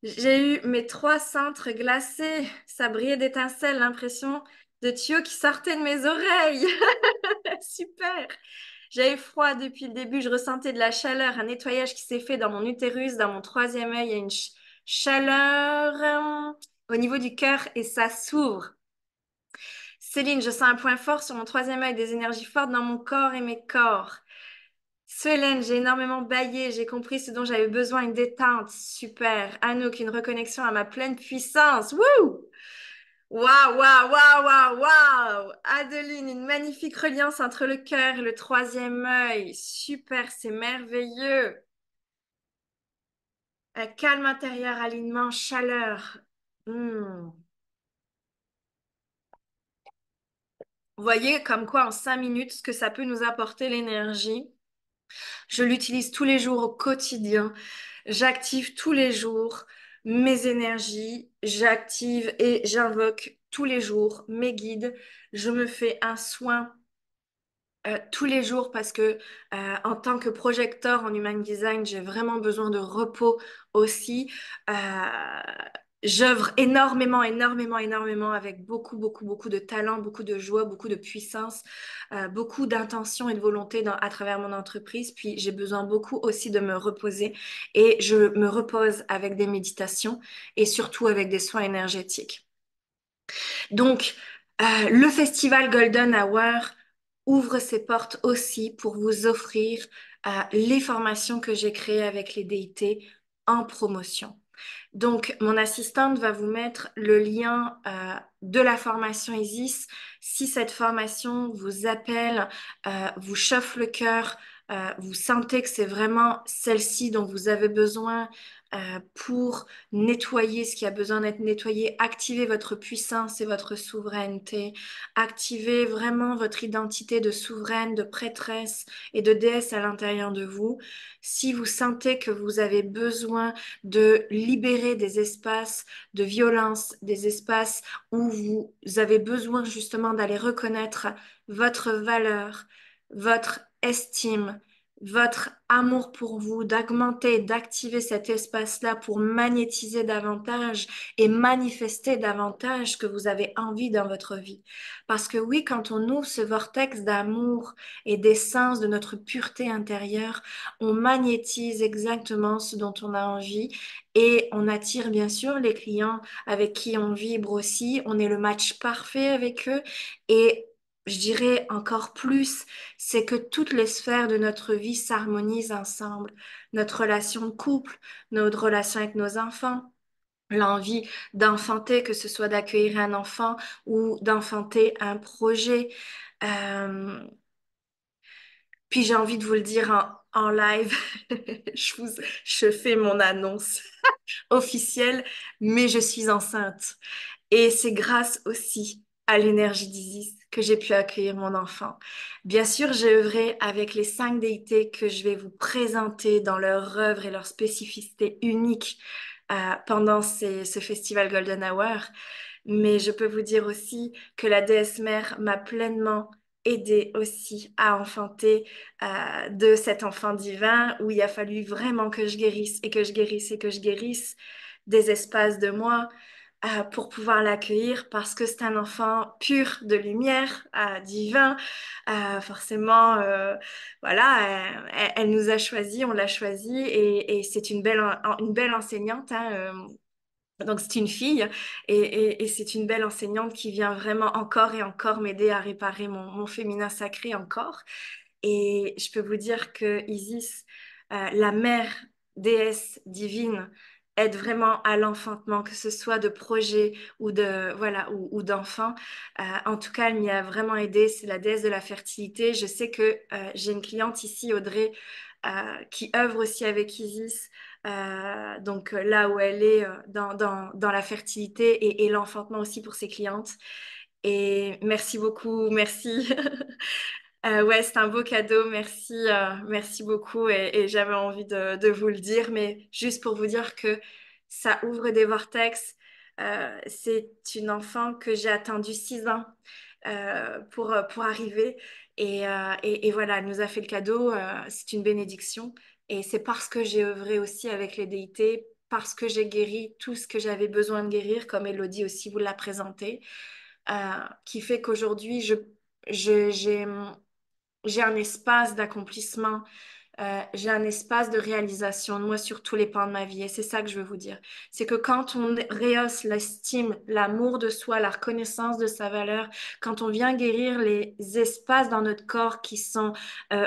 J'ai eu mes 3 cintres glacés. Ça brillait d'étincelles, l'impression de tuyaux qui sortaient de mes oreilles. Super. J'avais froid depuis le début, je ressentais de la chaleur, un nettoyage qui s'est fait dans mon utérus, dans mon troisième œil, il y a une chaleur au niveau du cœur et ça s'ouvre. Céline, je sens un point fort sur mon troisième œil, des énergies fortes dans mon corps et mes corps. Solène, j'ai énormément baillé, j'ai compris ce dont j'avais besoin, une détente. Super. Anouk, une reconnexion à ma pleine puissance. Wouh! Waouh, waouh, waouh, waouh, waouh! Adeline, une magnifique reliance entre le cœur et le troisième œil. Super, c'est merveilleux. Un calme intérieur, alignement, chaleur. Hmm. Vous voyez comme quoi en 5 minutes, ce que ça peut nous apporter l'énergie. Je l'utilise tous les jours au quotidien. J'active tous les jours mes énergies. J'active et j'invoque tous les jours mes guides. Je me fais un soin tous les jours parce que en tant que projecteur en human design, j'ai vraiment besoin de repos aussi. Euh, J'œuvre énormément, énormément, énormément avec beaucoup, beaucoup, beaucoup de talent, beaucoup de joie, beaucoup de puissance, beaucoup d'intention et de volonté à travers mon entreprise. Puis j'ai besoin beaucoup aussi de me reposer et je me repose avec des méditations et surtout avec des soins énergétiques. Donc, le festival Golden Hour ouvre ses portes aussi pour vous offrir les formations que j'ai créées avec les déités en promotion. Donc, mon assistante va vous mettre le lien de la formation Isis. Si cette formation vous appelle, vous chauffe le cœur, vous sentez que c'est vraiment celle-ci dont vous avez besoin pour nettoyer ce qui a besoin d'être nettoyé, activer votre puissance et votre souveraineté, activer vraiment votre identité de souveraine, de prêtresse et de déesse à l'intérieur de vous. Si vous sentez que vous avez besoin de libérer des espaces de violence, des espaces où vous avez besoin justement d'aller reconnaître votre valeur, votre estime, votre amour pour vous, d'augmenter, d'activer cet espace-là pour magnétiser davantage et manifester davantage ce que vous avez envie dans votre vie. Parce que oui, quand on ouvre ce vortex d'amour et d'essence de notre pureté intérieure, on magnétise exactement ce dont on a envie et on attire bien sûr les clients avec qui on vibre aussi. On est le match parfait avec eux et je dirais encore plus, c'est que toutes les sphères de notre vie s'harmonisent ensemble. Notre relation de couple, notre relation avec nos enfants, l'envie d'enfanter, que ce soit d'accueillir un enfant ou d'enfanter un projet. Euh, Puis j'ai envie de vous le dire en live, je vous, je fais mon annonce officielle, mais je suis enceinte. Et c'est grâce aussi à l'énergie d'Isis que j'ai pu accueillir mon enfant. Bien sûr, j'ai œuvré avec les 5 déités que je vais vous présenter dans leur œuvre et leur spécificité unique pendant ce festival Golden Hour. Mais je peux vous dire aussi que la déesse mère m'a pleinement aidée aussi à enfanter de cet enfant divin où il a fallu vraiment que je guérisse et que je guérisse et que je guérisse des espaces de moi pour pouvoir l'accueillir parce que c'est un enfant pur de lumière, divin. Forcément, voilà, elle nous a choisis, on l'a choisi et c'est une belle enseignante. Hein, donc c'est une fille et c'est une belle enseignante qui vient vraiment encore et encore m'aider à réparer mon féminin sacré encore. Et je peux vous dire que Isis, la mère déesse divine, aide vraiment à l'enfantement, que ce soit de projets ou de voilà ou d'enfants. En tout cas, elle m'y a vraiment aidé. C'est la déesse de la fertilité. Je sais que j'ai une cliente ici, Audrey, qui œuvre aussi avec Isis. Donc là où elle est dans la fertilité et l'enfantement aussi pour ses clientes. Et merci beaucoup, merci. Ouais, c'est un beau cadeau, merci beaucoup et j'avais envie de vous le dire, mais juste pour vous dire que ça ouvre des vortex. C'est une enfant que j'ai attendu 6 ans pour arriver et voilà, elle nous a fait le cadeau, c'est une bénédiction et c'est parce que j'ai œuvré aussi avec les déités, parce que j'ai guéri tout ce que j'avais besoin de guérir, comme Elodie aussi vous l'a présenté, qui fait qu'aujourd'hui, je- j'ai j'ai un espace d'accomplissement, j'ai un espace de réalisation de moi sur tous les pans de ma vie. Et c'est ça que je veux vous dire. C'est que quand on rehausse l'estime, l'amour de soi, la reconnaissance de sa valeur, quand on vient guérir les espaces dans notre corps qui sont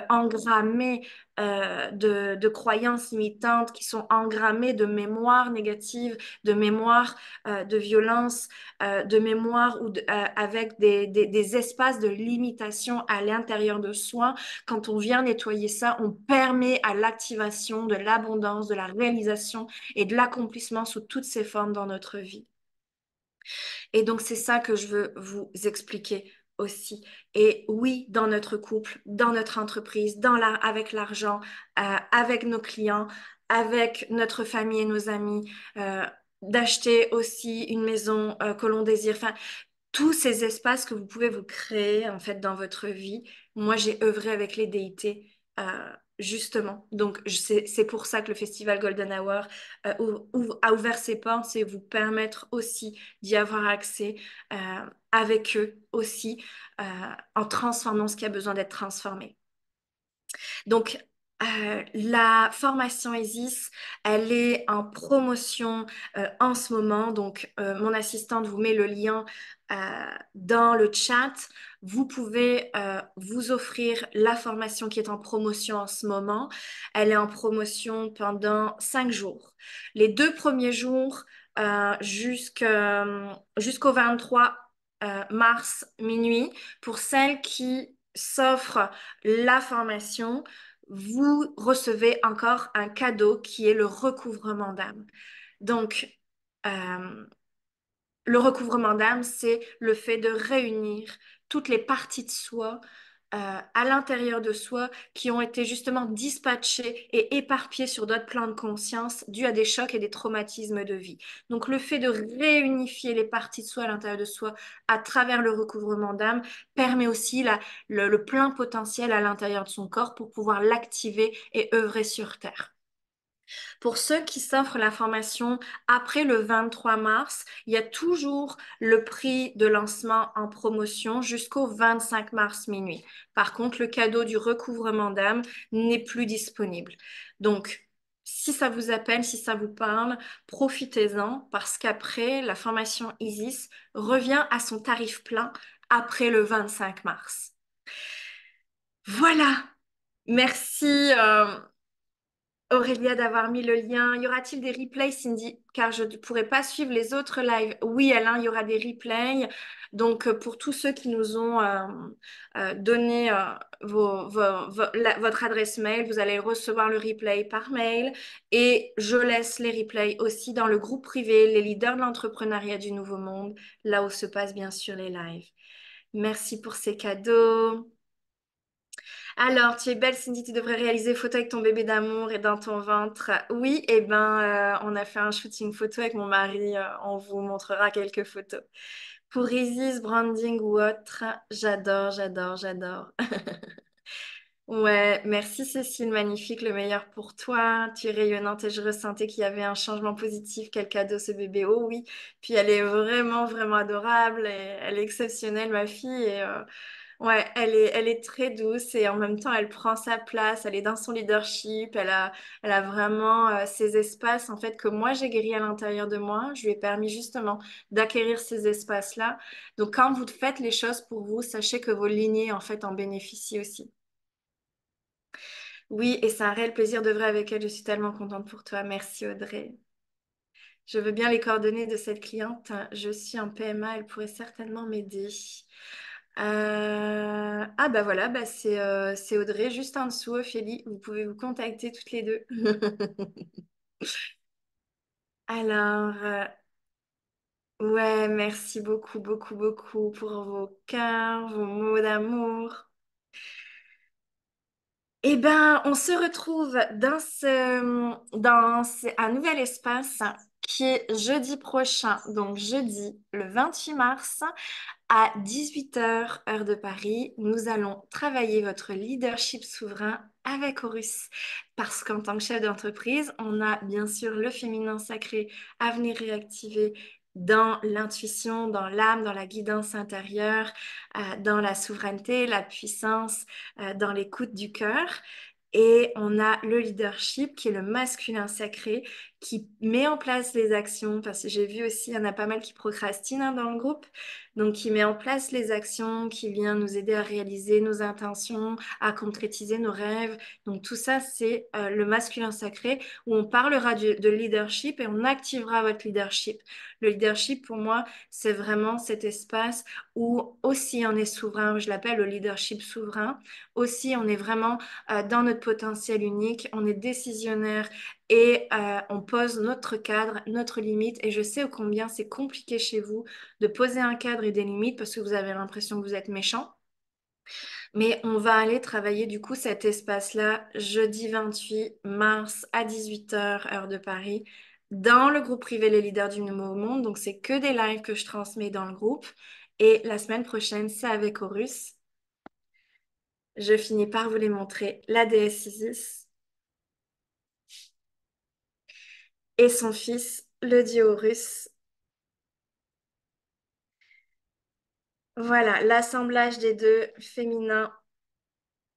engrammés de croyances limitantes, qui sont engrammés de mémoires négatives, de mémoires de violence, de mémoire ou avec des espaces de limitation à l'intérieur de soi, quand on vient nettoyer ça, on permet à l'activation de l'abondance, de la réalisation et de l'accomplissement sous toutes ses formes dans notre vie. Et donc, c'est ça que je veux vous expliquer aussi. Et oui, dans notre couple, dans notre entreprise, avec l'argent, avec nos clients, avec notre famille et nos amis, d'acheter aussi une maison que l'on désire. Enfin, tous ces espaces que vous pouvez vous créer en fait dans votre vie. Moi, j'ai œuvré avec les déités justement. Donc, c'est pour ça que le festival Golden Hour a ouvert ses portes, c'est vous permettre aussi d'y avoir accès avec eux aussi euh, en transformant ce qui a besoin d'être transformé. Donc, la formation ESIS, elle est en promotion en ce moment. Donc, mon assistante vous met le lien dans le chat. Vous pouvez vous offrir la formation qui est en promotion en ce moment. Elle est en promotion pendant 5 jours. Les 2 premiers jours jusqu'au 23 mars minuit pour celles qui s'offrent la formation, vous recevez encore un cadeau qui est le recouvrement d'âme. Donc, euh, le recouvrement d'âme, c'est le fait de réunir toutes les parties de soi à l'intérieur de soi qui ont été justement dispatchés et éparpillés sur d'autres plans de conscience dus à des chocs et des traumatismes de vie. Donc le fait de réunifier les parties de soi à l'intérieur de soi à travers le recouvrement d'âme permet aussi le plein potentiel à l'intérieur de son corps pour pouvoir l'activer et œuvrer sur Terre. Pour ceux qui s'offrent la formation après le 23 mars, il y a toujours le prix de lancement en promotion jusqu'au 25 mars minuit. Par contre, le cadeau du recouvrement d'âme n'est plus disponible. Donc, si ça vous appelle, si ça vous parle, profitez-en parce qu'après, la formation Isis revient à son tarif plein après le 25 mars. Voilà. Merci. Aurélia d'avoir mis le lien. Y aura-t-il des replays, Cindy? Car je ne pourrai pas suivre les autres lives. Oui, Alain, il y aura des replays. Donc, pour tous ceux qui nous ont donné votre adresse mail, vous allez recevoir le replay par mail. Et je laisse les replays aussi dans le groupe privé, les leaders de l'entrepreneuriat du Nouveau Monde, là où se passent bien sûr les lives. Merci pour ces cadeaux. Alors, tu es belle, Cindy, tu devrais réaliser photo avec ton bébé d'amour et dans ton ventre. Oui, eh ben, on a fait un shooting photo avec mon mari. On vous montrera quelques photos. Pour Isis, branding ou autre, j'adore, j'adore, j'adore. Ouais, merci Cécile, magnifique, le meilleur pour toi. Tu es rayonnante et je ressentais qu'il y avait un changement positif. Quel cadeau ce bébé. Oh oui. Puis elle est vraiment, vraiment adorable et elle est exceptionnelle, ma fille. Ouais, elle est très douce et en même temps, elle prend sa place, elle est dans son leadership, elle a vraiment ces espaces en fait que moi j'ai guéri à l'intérieur de moi. Je lui ai permis justement d'acquérir ces espaces-là. Donc quand vous faites les choses pour vous, sachez que vos lignées en fait en bénéficient aussi. Oui, et c'est un réel plaisir d'œuvrer avec elle. Je suis tellement contente pour toi. Merci Audrey. Je veux bien les coordonnées de cette cliente. Je suis en PMA, elle pourrait certainement m'aider. Ah bah voilà, bah c'est Audrey juste en dessous, Ophélie. Vous pouvez vous contacter toutes les deux. Alors, ouais, merci beaucoup, beaucoup, beaucoup pour vos cœurs, vos mots d'amour. Eh ben, on se retrouve un nouvel espace qui est jeudi prochain, donc jeudi le 28 mars. À 18 heures, heure de Paris, nous allons travailler votre leadership souverain avec Horus. Parce qu'en tant que chef d'entreprise, on a bien sûr le féminin sacré à venir réactiver dans l'intuition, dans l'âme, dans la guidance intérieure, dans la souveraineté, la puissance, dans l'écoute du cœur. Et on a le leadership qui est le masculin sacré qui met en place les actions, parce que j'ai vu aussi, il y en a pas mal qui procrastinent hein, dans le groupe, donc qui met en place les actions, qui vient nous aider à réaliser nos intentions, à concrétiser nos rêves. Donc tout ça, c'est le masculin sacré où on parlera de leadership et on activera votre leadership. Le leadership, pour moi, c'est vraiment cet espace où aussi on est souverain, je l'appelle le leadership souverain. Aussi, on est vraiment dans notre potentiel unique, on est décisionnaire et on pose notre cadre, notre limite. Et je sais ô combien c'est compliqué chez vous de poser un cadre et des limites parce que vous avez l'impression que vous êtes méchant. Mais on va aller travailler du coup cet espace-là jeudi 28 mars à 18 heures heure de Paris, dans le groupe privé Les Leaders du Nouveau Monde. Donc, c'est que des lives que je transmets dans le groupe. Et la semaine prochaine, c'est avec Horus. Je finis par vous les montrer. La déesse Isis et son fils, le dieu Horus. Voilà, l'assemblage des deux, féminin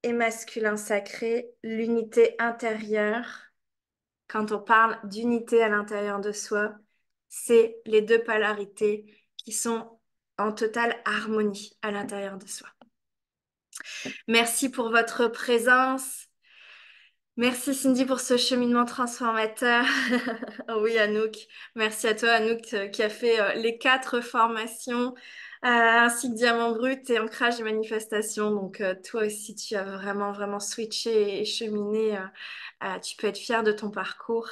et masculin sacré, l'unité intérieure. Quand on parle d'unité à l'intérieur de soi, c'est les deux polarités qui sont en totale harmonie à l'intérieur de soi. Merci pour votre présence. Merci Cindy pour ce cheminement transformateur. Oh oui, Anouk. Merci à toi, Anouk, qui a fait les 4 formations, ainsi que Diamant Brut et Ancrage et Manifestation. Donc, toi aussi, tu as vraiment, vraiment switché et cheminé. Tu peux être fière de ton parcours.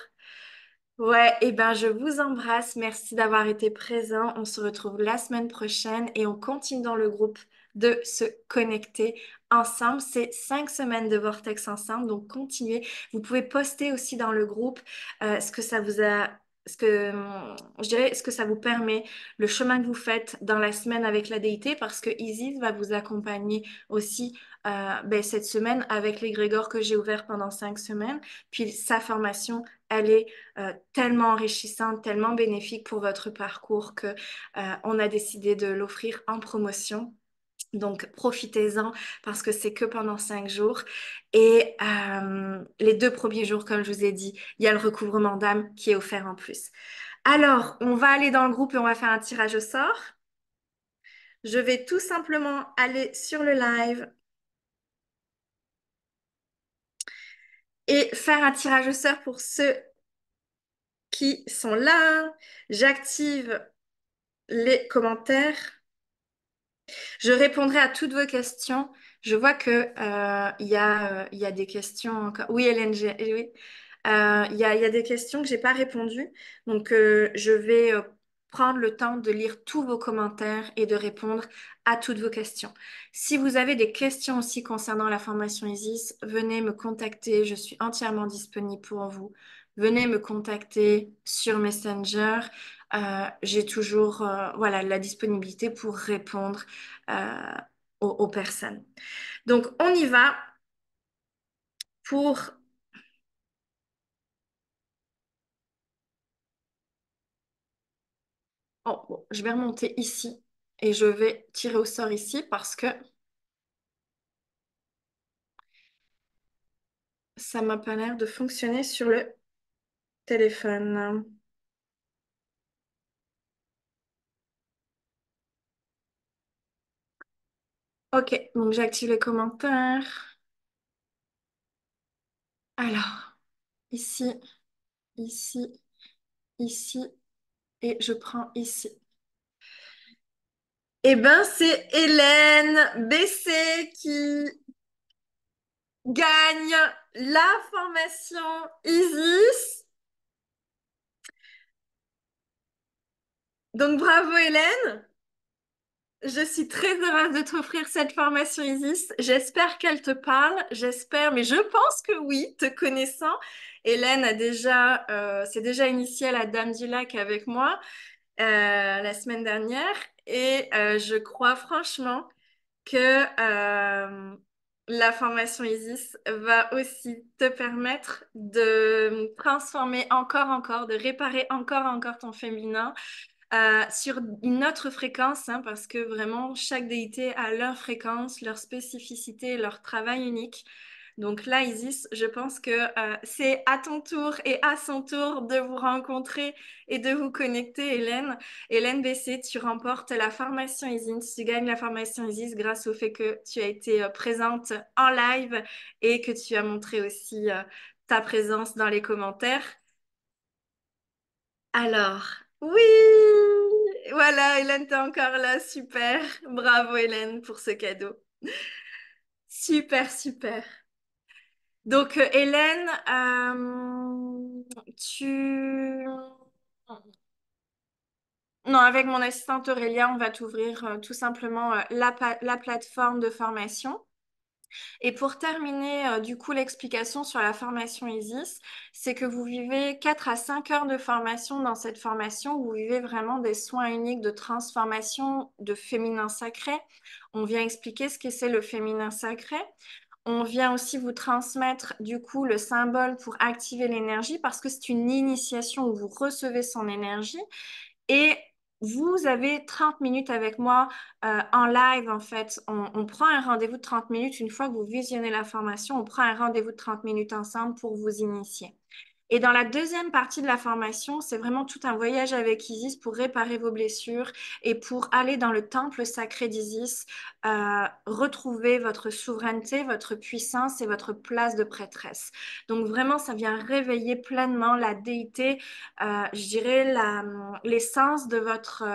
Ouais, et ben je vous embrasse. Merci d'avoir été présent. On se retrouve la semaine prochaine et on continue dans le groupe de se connecter ensemble. C'est 5 semaines de Vortex ensemble, donc continuez. Vous pouvez poster aussi dans le groupe ce que ça vous a, ce que, je dirais, ce que ça vous permet, le chemin que vous faites dans la semaine avec la déité, parce que Isis va vous accompagner aussi cette semaine avec l'égrégore que j'ai ouvert pendant 5 semaines. Puis sa formation, elle est tellement enrichissante, tellement bénéfique pour votre parcours que on a décidé de l'offrir en promotion. Donc, profitez-en parce que c'est que pendant 5 jours. Et les 2 premiers jours, comme je vous ai dit, il y a le recouvrement d'âme qui est offert en plus. Alors, on va aller dans le groupe et on va faire un tirage au sort. Je vais tout simplement aller sur le live et faire un tirage au sort pour ceux qui sont là. J'active les commentaires. Je répondrai à toutes vos questions. Je vois que il y a des questions encore. Oui, Hélène, oui. Il y a des questions que j'ai pas répondues. Donc, je vais prendre le temps de lire tous vos commentaires et de répondre à toutes vos questions. Si vous avez des questions aussi concernant la formation Isis, venez me contacter. Je suis entièrement disponible pour vous. Venez me contacter sur Messenger. J'ai toujours voilà, la disponibilité pour répondre euh, aux personnes. Donc, on y va pour... Oh, bon, je vais remonter ici et je vais tirer au sort ici parce que ça m'a pas l'air de fonctionner sur le téléphone. Ok, donc j'active les commentaires. Alors, ici, ici, ici et je prends ici. Eh ben, c'est Hélène BC qui gagne la formation Isis. Donc, bravo Hélène. Je suis très heureuse de t'offrir cette formation Isis. J'espère qu'elle te parle. J'espère, mais je pense que oui, te connaissant. Hélène s'est déjà initiée à la Dame du Lac avec moi la semaine dernière. Et je crois franchement que la formation Isis va aussi te permettre de transformer encore, de réparer encore ton féminin sur une autre fréquence, hein, parce que vraiment, chaque déité a leur fréquence, leur spécificité, leur travail unique. Donc là, Isis, je pense que c'est à ton tour et à son tour de vous rencontrer et de vous connecter, Hélène. Hélène BC, tu remportes la formation Isis, tu gagnes la formation Isis grâce au fait que tu as été présente en live et que tu as montré aussi ta présence dans les commentaires. Alors, oui, voilà, Hélène, t'es encore là, super. Bravo, Hélène, pour ce cadeau. Super, super. Donc, Hélène, tu... Non, avec mon assistante Aurélia, on va t'ouvrir tout simplement la plateforme de formation. Et pour terminer, du coup, l'explication sur la formation ISIS, c'est que vous vivez 4 à 5 heures de formation dans cette formation. Vous vivez vraiment des soins uniques de transformation de féminin sacré. On vient expliquer ce que c'est le féminin sacré. On vient aussi vous transmettre du coup le symbole pour activer l'énergie parce que c'est une initiation où vous recevez son énergie. Et vous avez 30 minutes avec moi en live, en fait. On prend un rendez-vous de 30 minutes. Une fois que vous visionnez la formation, on prend un rendez-vous de 30 minutes ensemble pour vous initier. Et dans la deuxième partie de la formation, c'est vraiment tout un voyage avec Isis pour réparer vos blessures et pour aller dans le temple sacré d'Isis, retrouver votre souveraineté, votre puissance et votre place de prêtresse. Donc vraiment, ça vient réveiller pleinement la déité, je dirais l'essence de votre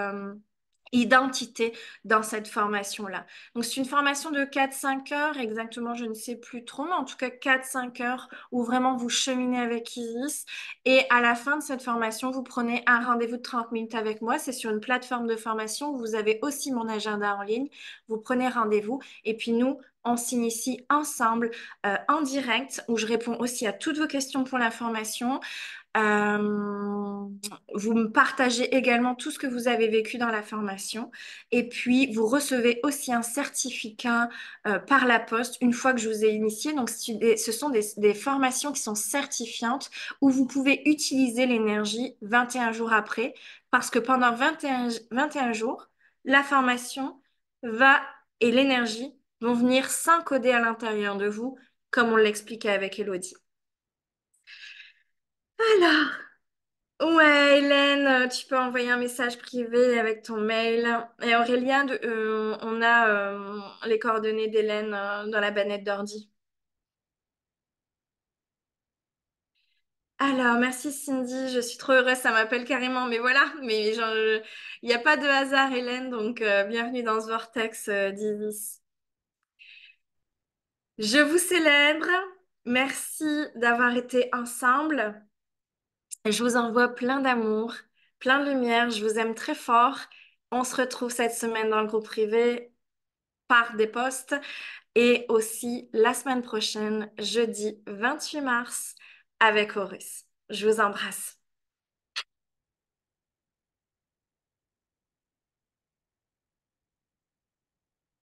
identité dans cette formation-là. Donc, c'est une formation de 4-5 heures, exactement, je ne sais plus trop, mais en tout cas 4-5 heures où vraiment vous cheminez avec Iris. Et à la fin de cette formation, vous prenez un rendez-vous de 30 minutes avec moi. C'est sur une plateforme de formation où vous avez aussi mon agenda en ligne. Vous prenez rendez-vous et puis nous, on s'initie ensemble en direct où je réponds aussi à toutes vos questions pour la formation. Euh, Vous me partagez également tout ce que vous avez vécu dans la formation. Et puis, vous recevez aussi un certificat par la poste une fois que je vous ai initié. Donc, ce sont des formations qui sont certifiantes où vous pouvez utiliser l'énergie 21 jours après. Parce que pendant 21 jours, la formation va et l'énergie vont venir s'encoder à l'intérieur de vous, comme on l'expliquait avec Elodie. Alors, ouais, Hélène, tu peux envoyer un message privé avec ton mail. Et Aurélien, on a les coordonnées d'Hélène dans la bannette d'ordi. Alors, merci Cindy, je suis trop heureuse, ça m'appelle carrément, mais voilà, mais genre, il n'y a pas de hasard, Hélène, donc bienvenue dans ce vortex d'Iris. Je vous célèbre, merci d'avoir été ensemble. Je vous envoie plein d'amour, plein de lumière, je vous aime très fort. On se retrouve cette semaine dans le groupe privé par des posts et aussi la semaine prochaine, jeudi 28 mars, avec Horus. Je vous embrasse.